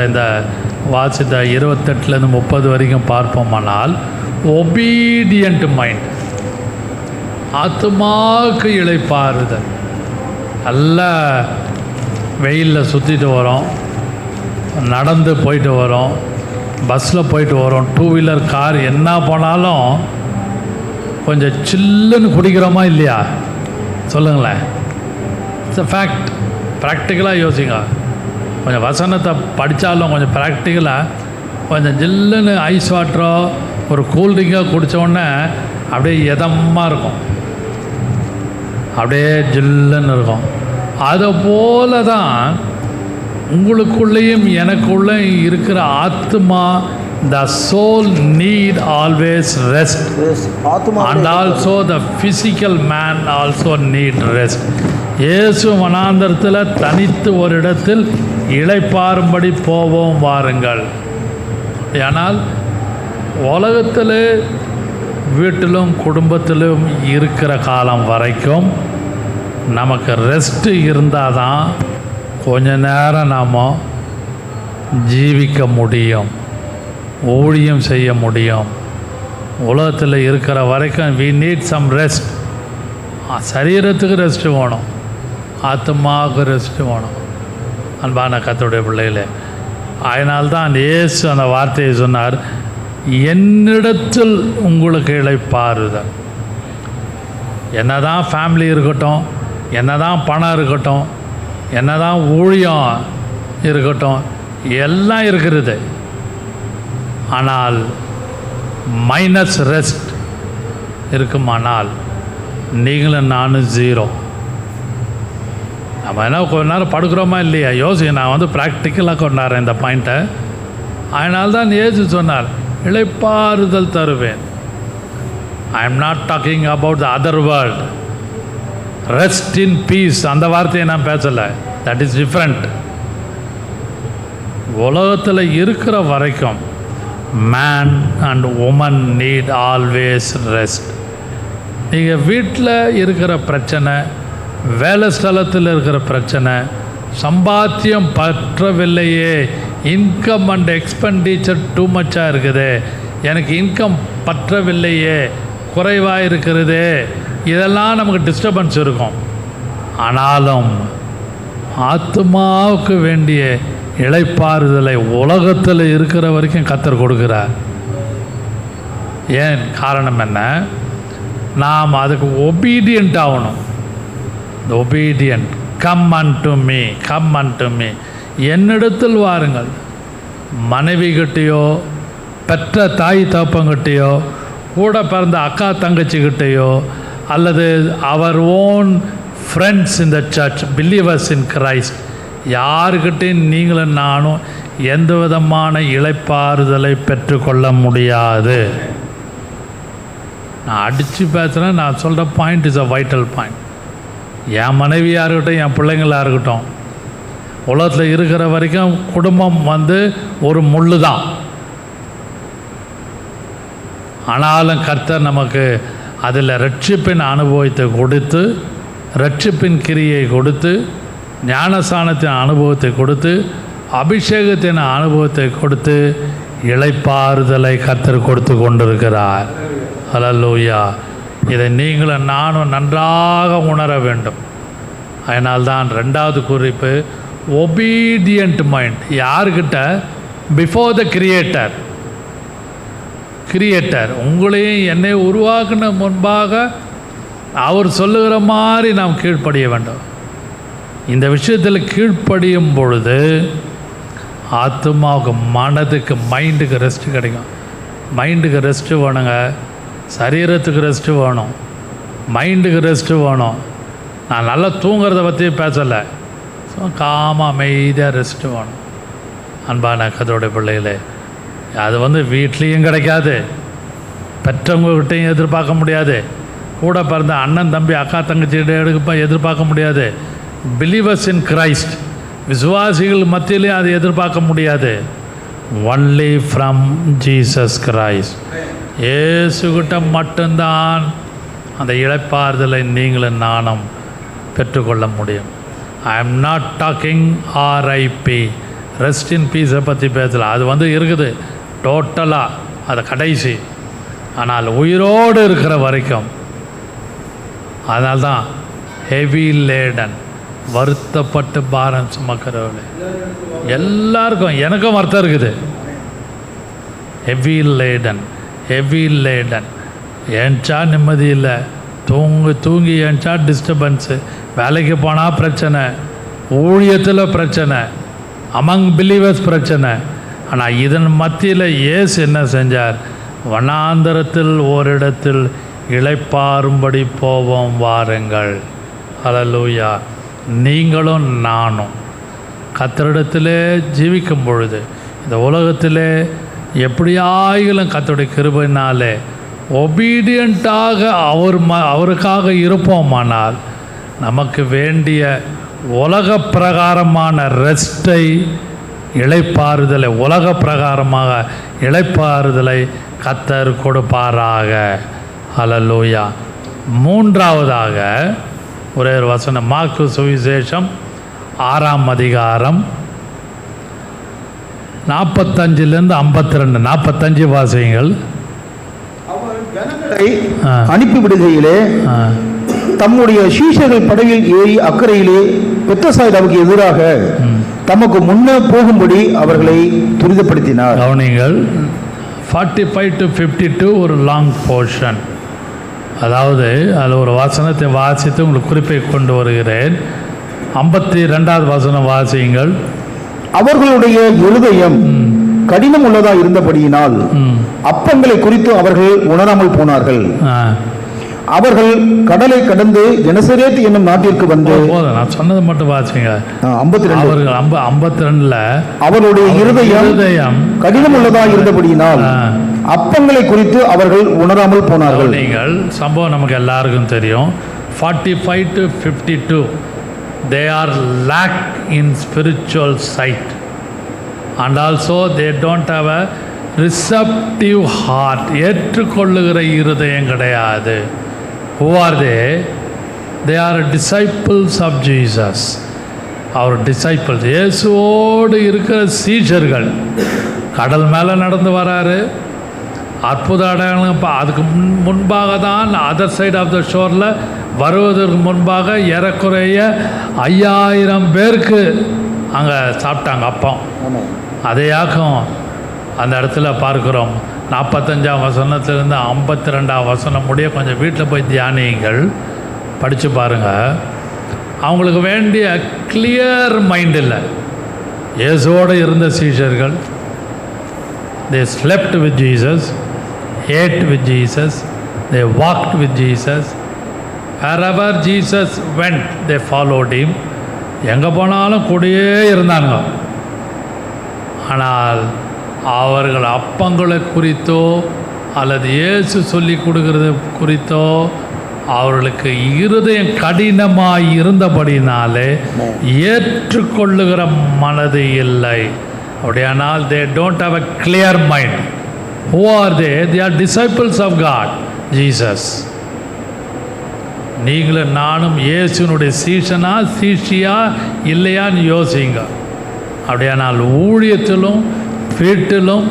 28லேருந்து 30 வரைக்கும் பார்ப்போமானால் ஒபீடியன்ட் மைண்ட், ஆத்மாவுக்கு இளைப்பாறுதல். நல்லா வெயிலில் சுற்றிட்டு வரோம், நடந்து போயிட்டு வரோம், பஸ்ஸில் போயிட்டு வரோம், 2 வீலர் கார் என்ன போனாலும் கொஞ்சம் சில்லுன்னு குடிக்கிறோமா இல்லையா? சொல்லுங்களேன். It's a fact. ப்ராக்டிக்கலாக யோசிங்க. கொஞ்சம் வசனத்தை படித்தாலும் கொஞ்சம் ப்ராக்டிக்கலாக கொஞ்சம் ஜில்லுன்னு ஐஸ் வாட்டரோ ஒரு கூல்ட்ரிங்கோ குடித்தோடனே அப்படியே இதமாக இருக்கும், அப்படியே ஜில்லுன்னு இருக்கும். அதை போல தான் உங்களுக்குள்ளேயும் எனக்குள்ளேயும் இருக்கிற ஆத்மா, the soul need always rest, and also the physical man also need rest. இயேசு வனாந்தரத்தில் தனித்து ஒரு இடத்தில் இளைப்பாறும்படி போவோம் வாருங்கள். ஆனால் உலகத்தில் வீட்டிலும் குடும்பத்திலும் இருக்கிற காலம் வரைக்கும் நமக்கு ரெஸ்ட்டு இருந்தால் தான் கொஞ்ச நேரம் நாம் ஜீவிக்க முடியும், ஊழியம் செய்ய முடியும். உலகத்தில் இருக்கிற வரைக்கும் we need some rest. சரீரத்துக்கு ரெஸ்ட்டு வேணும், ஆத்மாவுக்கு ரெஸ்ட்டு வேணும். அன்பான கர்த்தருடைய பிள்ளைகளே, அதனால்தான் இயேசு அந்த வார்த்தையை சொன்னார், என்னிடத்தில் உங்களுக்கு இளைப்பாறுதல். என்ன தான் ஃபேமிலி இருக்கட்டும், என்ன தான் பணம் இருக்கட்டும், என்ன தான் ஊழியம் இருக்கட்டும், எல்லாம் இருக்கிறது. ஆனால் மைனஸ் ரெஸ்ட் இருக்குமானால் நீங்களும் நானும் 0. நம்ம என்ன கொஞ்ச நேரம் படுக்கிறோமா இல்லையா? நான் ப்ராக்டிக்கலாக கொண்டாடுறேன் இந்த பாயிண்ட்டை. அதனால்தான் இயேசு சொன்னார், இளைப்பாறுதல் தருவேன். I am not talking about the other world. Rest in peace அந்த வார்த்தையை நான் பேசலை, தட் இஸ் டிஃப்ரெண்ட். உலகத்தில் இருக்கிற வரைக்கும் man and woman need always rest. நீங்கள் வீட்டில் இருக்கிற பிரச்சனை, வேலை ஸ்தலத்தில் இருக்கிற பிரச்சனை, சம்பாத்தியம் பற்றவில்லையே, இன்கம் அண்ட் எக்ஸ்பெண்டிச்சர் டூ மச்சாக இருக்குது, எனக்கு இன்கம் பற்றவில்லையே, குறைவாக இருக்கிறது, இதெல்லாம் நமக்கு டிஸ்டர்பன்ஸ் இருக்கும். ஆனாலும் ஆத்மாவுக்கு வேண்டிய இளைப்பாறுதலை உலகத்தில் இருக்கிற வரைக்கும் கர்த்தர் கொடுக்கிறார். ஏன் காரணம் என்ன? நாம் அதுக்கு ஒபீடியண்ட் ஆகணும். Obedient, come unto me, come unto me, என்னிடத்தில் வாருங்கள். மனைவி கிட்டேயோ, பெற்ற தாய் தகப்பங்கிட்டேயோ, கூட பிறந்த அக்கா தங்கச்சிக்கிட்டேயோ, அல்லது அவர் own friends in the church, believers in Christ, யாருக்கிட்டையும் நீங்களும் நானும் எந்த விதமான இளைப்பாறுதலை பெற்றுக்கொள்ள முடியாது. நான் அடித்து பேசுகிறேன், நான் சொல்கிற point is a vital point. என் மனைவியாக இருக்கட்டும், என் பிள்ளைங்களாக இருக்கட்டும், உலகத்தில் இருக்கிற வரைக்கும் குடும்பம் ஒரு முள்ளு தான். ஆனாலும் கர்த்தர் நமக்கு அதில் ரட்சிப்பின் அனுபவத்தை கொடுத்து, ரட்சிப்பின் கிரியை கொடுத்து, ஞானஸ்தானத்தின் அனுபவத்தை கொடுத்து, அபிஷேகத்தின் அனுபவத்தை கொடுத்து, இளைப்பாறுதலை கர்த்தர் கொடுத்து கொண்டிருக்கிறார். ஹல்லேலூயா. இதை நீங்களும் நானும் நன்றாக உணர வேண்டும். அதனால்தான் 2வது குறிப்பு, ஒபீடியண்ட் மைண்ட். யார்கிட்ட? Before the creator. கிரியேட்டர் உங்களையும் என்னை உருவாக்கின முன்பாக அவர் சொல்லுகிற மாதிரி நாம் கீழ்ப்படிய வேண்டும். இந்த விஷயத்தில் கீழ்ப்படியும் பொழுது ஆத்மாவுக்கு, மனதுக்கு, மைண்டுக்கு ரெஸ்ட்டு கிடைக்கும். மைண்டுக்கு ரெஸ்ட்டு வேணுங்க, சரீரத்துக்கு ரெஸ்ட்டு வேணும், மைண்டுக்கு ரெஸ்ட்டு வேணும். நான் நல்லா தூங்குறத பற்றி பேசலை, காமாக அமைதியாக ரெஸ்ட்டு வேணும். அன்பான கர்த்தருடைய பிள்ளைகளே, அது வீட்லேயும் கிடைக்காது, பெற்றவங்ககிட்டையும் எதிர்பார்க்க முடியாது, கூட பிறந்த அண்ணன் தம்பி அக்கா தங்கச்சிகிட்ட எதிர்பார்க்க முடியாது. பிலீவர்ஸ் இன் கிரைஸ்ட், விசுவாசிகள் மத்தியிலையும் அதை எதிர்பார்க்க முடியாது. ஒன்லி ஃப்ரம் ஜீசஸ் கிரைஸ்ட், இயேசுகிட்ட மட்டும்தான் அந்த இளைப்பாறுதலை நீங்களும் நானும் பெற்றுக்கொள்ள முடியும். I am not talking RIP, rest in பீஸை பற்றி பேசலாம். அது இருக்குது டோட்டலாக, அது கடைசி. ஆனால் உயிரோடு இருக்கிற வரைக்கும், அதனால்தான் ஹெவி லேடன், வருத்தப்பட்டு பாரம் சுமக்கிறவர்களே, எல்லாருக்கும், எனக்கும் வருத்தம் இருக்குது. ஹெவி லேடன், ஏன்ச்சா நிம்மதி இல்லை, தூங்கி ஏன்ச்சா டிஸ்டர்பன்ஸு, வேலைக்கு போனால் பிரச்சனை, ஊழியத்தில் பிரச்சனை, அமங் பிலீவர்ஸ் பிரச்சனை. ஆனால் இதன் மத்தியில் இயேசு என்ன செஞ்சார்? வனாந்தரத்தில் ஓரிடத்தில் இளைப்பாறும்படி போவோம் வாருங்கள். ஹல்லேலூயா. நீங்களும் நானும் கர்த்தரிடத்திலே ஜீவிக்கும் பொழுது, இந்த உலகத்திலே எப்படியாயிலும் கர்த்தருடைய கிருபையினாலே ஒபீடியண்ட்டாக அவருக்காக இருப்போமானால், நமக்கு வேண்டிய உலக பிரகாரமான ரெஸ்ட்டை, இளைப்பாறுதலை, உலக பிரகாரமாக இளைப்பாறுதலை கர்த்தர் கொடுப்பாராக. ஹல்லேலூயா. மூன்றாவதாக ஒரே ஒரு வசனம், மார்க்கு சுவிசேஷம் 6ஆம் அதிகாரம் 45 52, 45 வாசியங்கள். அனுப்பிவிடுகையிலே தம்முடைய சீஷர்கள் படகில் ஏறி அக்கறையிலே பெத்தசாயிதாவுக்கு எதிராக தமக்கு முன்னே போகும்படி அவர்களை துரிதப்படுத்தினார். கவனிங்கள், 45 to 52 ஒரு லாங் போர்ஷன். அதாவது அதில் ஒரு வசனத்தை வாசித்து உங்களுக்கு குறிப்பை கொண்டு வருகிறேன். 52வது வசனம் வாசியுங்கள். அவர்களுடைய இருதயம் கடினம் உள்ளதா இருந்தபடியினால் அப்பங்களை குறித்து அவர்கள் உணராமல் போனார்கள். அவர்கள் கடலை கடந்து கெனசரேத் என்னும் நாட்டிற்கு வந்து, நான் சொன்னது மட்டும் வாசிங்க. 52 அவர்களுடைய இருதயம் கடினம் உள்ளதா இருந்தபடியினால் அப்பங்களை குறித்து அவர்கள் உணராமல் போனார்கள். நீங்கள் சம்பவம் நமக்கு எல்லாருக்கும் தெரியும். 45 to 52 they are lack in spiritual sight and also they don't have a receptive heart. ஏற்றுக்கொள்ளுகிற இருதயம் கிடையாது. Who are they? They are disciples of Jesus. Our disciples, இயேசுவோடு இருக்கிற சீஷர்கள். கடல் மேலே நடந்து வராரு, அற்புத அடையாளம். அதுக்கு முன்பாக தான் அதர் சைட் ஆஃப் த ஷோரில் வருவதற்கு முன்பாக ஏறக்குறைய 5000 பேருக்கு அங்கே சாப்பிட்டாங்க அப்பம். அதையாக்கும் அந்த இடத்துல பார்க்குறோம். 45ஆம் வசனத்திலிருந்து 52ஆம் வசனம் முடிய கொஞ்சம் வீட்டில் போய் தியானியுங்கள், படித்து பாருங்கள். அவங்களுக்கு வேண்டிய கிளியர் மைண்ட் இல்லை. இயேசுவோடு இருந்த சீஷர்கள், they slept with Jesus, ate with Jesus, they walked with Jesus. Wherever Jesus went, they followed him. எங்கே போனாலும் கூடயே இருந்தாங்க. ஆனால் அவர்கள் அப்பங்களை குறித்தோ அல்லது இயேசு சொல்லி கொடுக்கறது குறித்தோ அவர்களுக்கு இருதயம் கடினமாக இருந்தபடினாலே ஏற்றுக்கொள்ளுகிற மனது இல்லை. அப்படியானால் they don't have a clear mind. Who are they? They are disciples of God, Jesus. நீங்களும் நானும் இயேசுனுடைய சீஷனா சீஷியா இல்லையான்னு யோசிங்க. அப்படியானால் ஊழியத்திலும் வீட்டிலும்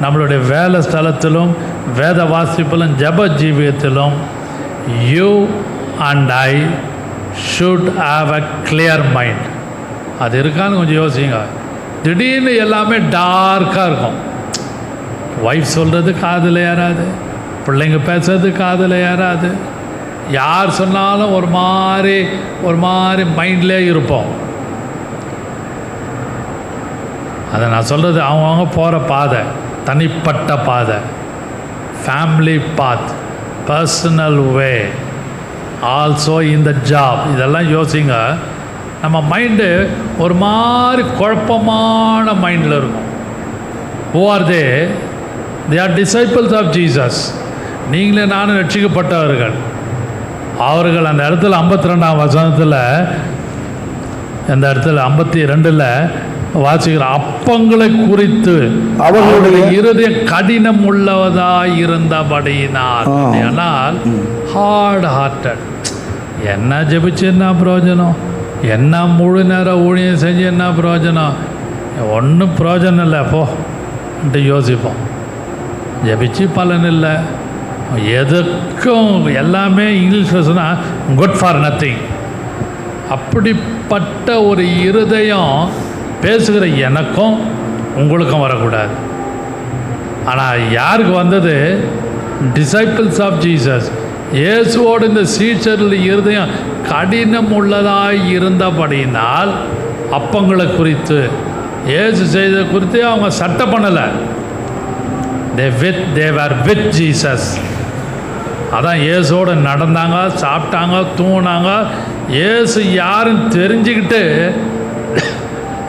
நம்மளுடைய வேலை ஸ்தலத்திலும் வேத வாசிப்பிலும் ஜப ஜீவியத்திலும் you and I should have a clear mind. அது இருக்கான்னு கொஞ்சம் யோசிங்க. திடீர்னு எல்லாமே டார்க்காக இருக்கும். ஒய்ஃப் சொல்கிறது காதில் ஏறாது, பிள்ளைங்க பேசுறது காதில் ஏறாது, யார் சொன்னாலும் ஒரு மாதிரி மைண்ட்லே இருப்போம். அதை நான் சொல்கிறது அவங்கவுங்க போகிற பாதை, தனிப்பட்ட பாதை, family path, personal way, also in the job. இதெல்லாம் யோசிங்க. நம்ம மைண்டு ஒரு மாதிரி குழப்பமான மைண்டில் இருக்கும். Who are they? They are disciples of Jesus. நீங்களே நானும் ரட்சிக்கப்பட்டவர்கள். அவர்கள் அந்த இடத்துல 52ஆம் வசனத்தில், அந்த இடத்துல 52ல் வாசிக்கிற அப்பங்களை குறித்து அவர்களுடைய இருதயம் கடினம் உள்ளவதாய் இருந்தபடியினால். ஆனால் ஹார்ட் ஹார்ட்டட். என்ன ஜெபிச்சு என்ன பிரயோஜனம், என்ன முழு நேரம் ஊழியம் செஞ்சு என்ன பிரயோஜனம், ஒன்றும் பிரயோஜனம் இல்லை போன்ட்டு யோசிப்போம். ஜெபிச்சு பலன் இல்லை. எதுக்கும் எல்லாமே இங்கிலீஷ் சொன்னால் குட் ஃபார் நத்திங். அப்படிப்பட்ட ஒரு இருதயம் பேசுகிற எனக்கும் உங்களுக்கும் வரக்கூடாது. ஆனால் யாருக்கு வந்தது? Disciples of Jesus. இயேசுவோடு இந்த சீஷர்கள் இருதயம் கடினம் உள்ளதாய் இருந்தபடியினால் அப்பங்களை குறித்து, இயேசு செய்த குறித்து அவங்க சட்டை பண்ணலை. they were with Jesus. அதான் இயேசுவோடு நடந்தாங்க, சாப்பிட்டாங்க, தூங்கினாங்க. இயேசு யாரும் தெரிஞ்சுக்கிட்டு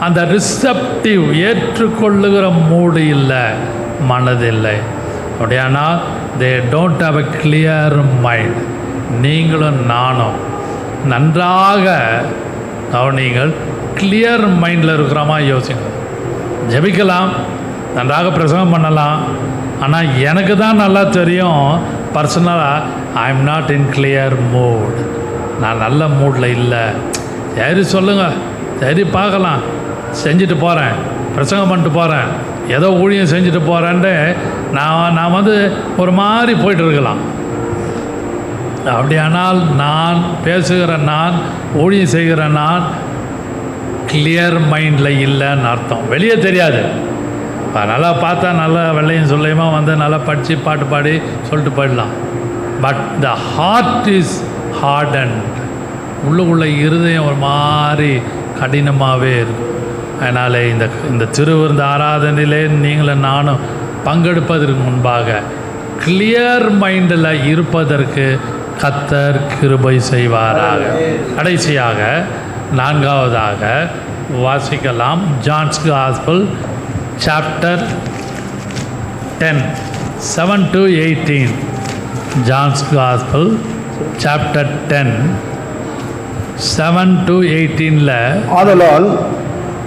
அந்த ரிசப்டிவ் ஏற்றுக்கொள்ளுகிற மூடு இல்லை, மனதில்லை. அப்படியானால் they don't have a clear mind. நீங்களும் நானும் நன்றாக நீங்கள் கிளியர் மைண்டில் இருக்கிறோமா யோசிங்க. ஜெபிக்கலாம், நன்றாக பிரசங்கம் பண்ணலாம். ஆனால் எனக்கு தான் நல்லா தெரியும் பர்சனலாக, I am not in clear mood. நான் நல்ல மூடில் இல்லை. சரி சொல்லுங்கள், சரி பார்க்கலாம், செஞ்சுட்டு போகிறேன், பிரசங்கம் பண்ணிட்டு போகிறேன், ஏதோ ஊழியம் செஞ்சுட்டு போகிறேன்ட்டு நான் வந்து ஒரு மாதிரி போய்ட்டு இருக்கலாம். அப்படியானால் நான் பேசுகிற நான், ஊழியம் செய்கிற நான் கிளியர் மைண்டில் இல்லைன்னு அர்த்தம். வெளியே தெரியாது. நல்லா பார்த்தா நல்லா வெள்ளையும் சொல்லியுமா வந்து நல்லா படித்து பாட்டு பாடி சொல்லிட்டு போயிடலாம். But the heart is hardened. உள்ளுக்குள்ள இருதயம் ஒரு மாதிரி கடினமாகவே இருக்கும். அதனால் இந்த திருவிருந்த ஆராதனையிலே நீங்களும் நானும் பங்கெடுப்பதற்கு முன்பாக கிளியர் மைண்டில் இருப்பதற்கு கர்த்தர் கிருபை செய்வாராக. கடைசியாக 4வதாக வாசிக்கலாம். John's gospel chapter 10 7 to 18. John's gospel chapter 10 7 to 18ல், ஆதலால்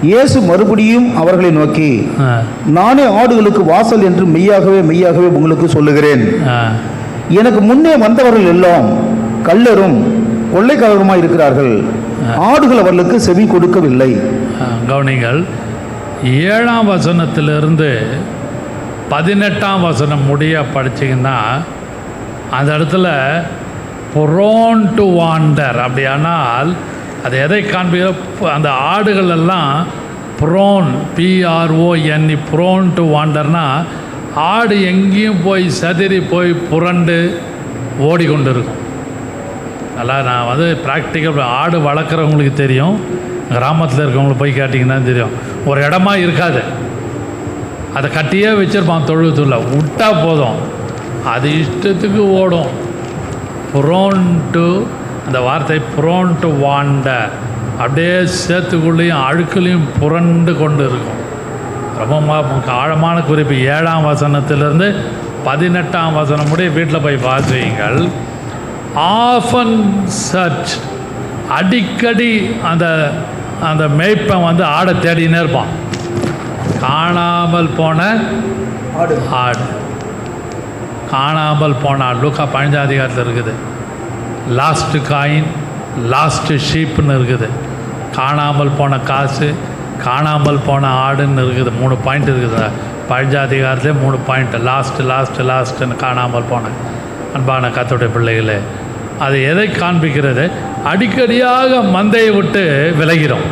இயேசு மறுபடியும் அவர்களை நோக்கி, நானே ஆடுகளுக்கு வாசல் என்று மெய்யாகவே மெய்யாகவே உங்களுக்கு சொல்லுகிறேன். எனக்கு முன்னே வந்தவர்கள் எல்லாம் கள்ளரும் கொள்ளைக்காரருமாய் இருக்கிறார்கள், ஆடுகள் அவர்களுக்கு செவி கொடுக்கவில்லை. கவனிங்கள், 7ஆம் வசனத்திலிருந்து 18ஆம் வசனம் முடிய படிச்சிங்கன்னா அந்த இடத்துல புரோன் டு வாண்டர். அப்படியானால் அது எதை காண்பிக்கிற? அந்த ஆடுகள் எல்லாம் ப்ரோன், PRON, ப்ரோன் டு வாண்டர்னா ஆடு எங்கேயும் போய் சதிரி போய் புரண்டு ஓடிக்கொண்டு இருக்கும். நல்லா நான் வந்து ப்ராக்டிக்கல் ஆடு வளர்க்குறவங்களுக்கு தெரியும், கிராமத்தில் இருக்கவங்களுக்கு போய் கேட்டிங்கன்னா தெரியும். ஒரு இடமா இருக்காது, அதை கட்டியே வச்சுருப்பான் தொழுவத்துள்ள, விட்டால் போதும் அது இஷ்டத்துக்கு ஓடும். புரோன் டு, அந்த வார்த்தை புரோன் டு வாண்டர், அப்படியே சேத்துக்குள்ளேயும் அழுக்குலையும் புரண்டு கொண்டு இருக்கும். ரொம்ப ஆழமான குறிப்பு. 7ஆம் வசனத்திலிருந்து 18ஆம் வசனம் முடிய வீட்டில் போய் வாசியுங்கள். ஆஃபன் சர்ச், அடிக்கடி அந்த மேய்ப்பன் வந்து ஆடை தேடினே இருப்பான். காணாமல் போன ஆடு, காணாமல் போன ஆடு. லூக்கா 15ஆம் அதிகாரத்தில் இருக்குது. லாஸ்ட்டு காயின், லாஸ்ட்டு ஷீப்புன்னு இருக்குது. காணாமல் போன காசு, காணாமல் போன ஆடுன்னு இருக்குது. 3 பாயிண்ட் இருக்குது 15ஆம் அதிகாரத்திலே. 3 பாயிண்ட். லாஸ்ட்டுன்னு காணாமல் போன. அன்பான கர்த்தருடைய பிள்ளைகளே, அது எதை காண்பிக்கிறது? அடிக்கடியாக மந்தையை விட்டு விலகிறோம்.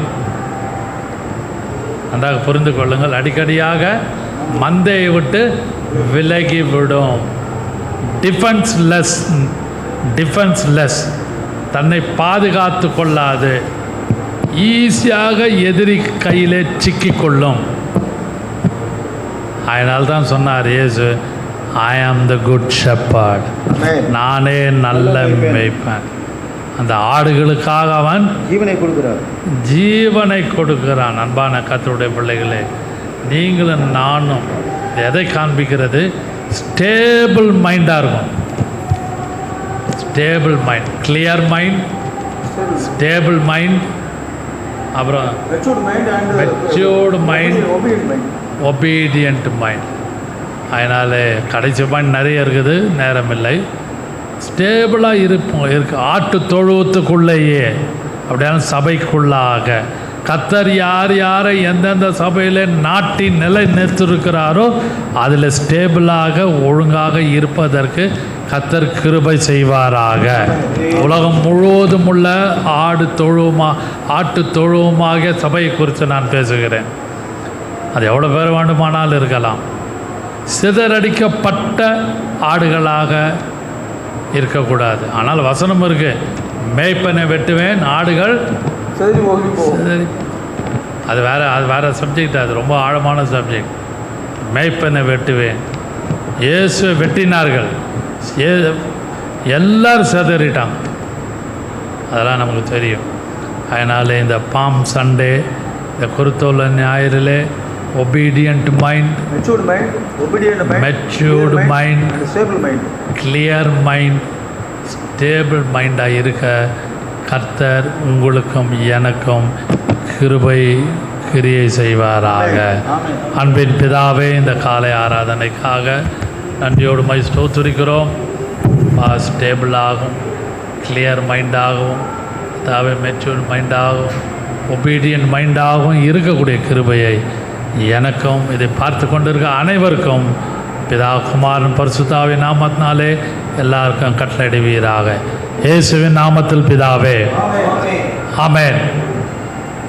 நன்றாக புரிந்து கொள்ளுங்கள். அடிக்கடியாக மந்தையை விட்டு விலகிவிடும். டிஃபென்ஸ்லெஸ், தன்னை பாதுகாத்து கொள்ளாது, ஈஸியாக எதிரி கையிலே சிக்கிக்கொள்ளும். அதனால்தான் சொன்னார் இயேசு, ஐ ஆம் த குட் ஷெப்பர்ட். நானே நல்ல மேய்ப்பன். அந்த ஆடுகளுக்காக அவன் ஜீவனை கொடுக்கிறார். ஜீவனை கொடுக்கிறான். அன்பான கர்த்தருடைய பிள்ளைகளே, நீங்களும் நானும் எதை காண்பிக்கிறது? ஸ்டேபிள் மைண்டாக இருக்கும். Stable mind, clear mind, stable mind, அப்புறம் மெச்சூர்டு மைண்ட், ஒபீடியன்ட் மைண்ட். அதனால் கடைசி பாயிண்ட் நிறைய இருக்குது, நேரம் இல்லை. ஸ்டேபிளாக இருக்கு. ஆட்டு தொழுவத்துக்குள்ளேயே அப்படியான சபைக்குள்ளாக கர்த்தர் யார் யாரை எந்தெந்த சபையில் நாட்டி நிலை நிறுத்திருக்கிறாரோ அதில் ஸ்டேபிளாக ஒழுங்காக இருப்பதற்கு கர்த்தர் கிருபை செய்வாராக. உலகம் முழுவதும் உள்ள ஆட்டு தொழுவமாக சபையை குறித்து நான் பேசுகிறேன். அது எவ்வளோ பேர் வேண்டுமானால் இருக்கலாம். சிதறடிக்கப்பட்ட ஆடுகளாக இருக்கக்கூடாது. ஆனால் வசனம் இருக்கு, மேய்ப்பனை வெட்டுவேன், ஆடுகள் அது வேற சப்ஜெக்ட். அது ரொம்ப ஆழமான சப்ஜெக்ட். மேய்ப்பனை வெட்டுவேன். இயேசுவை வெட்டினார்கள், எல்லாரும் சிதறிட்டாங்க. அதெல்லாம் நமக்கு தெரியும். அதனால் இந்த பாம் சண்டே, இந்த குருத்தோல ஞாயிறிலே obedient mind, matured mind, clear mind, stable mind இருக்க கர்த்தர் உங்களுக்கும் எனக்கும் கிரியை செய்வாராக. அன்பின் பிதாவே, இந்த காலை ஆராதனைக்காக நன்றியோடு ஸ்தோத்திரிக்கிறோம். ஸ்டேபிளாகும், கிளியர் மைண்டாகவும், பிதாவே மெச்சூர்ட் மைண்டாகவும், ஒபீடியன்ட் மைண்டாகவும் இருக்கக்கூடிய கிருபையை எனக்கும் இதை பார்த்து கொண்டிருக்க அனைவருக்கும் பிதா குமாரன் பரிசுத்தாவின் நாமத்தினாலே எல்லாருக்கும் கட்டளையிடுவீராக. இயேசுவின் நாமத்தில் பிதாவே, ஆமென்.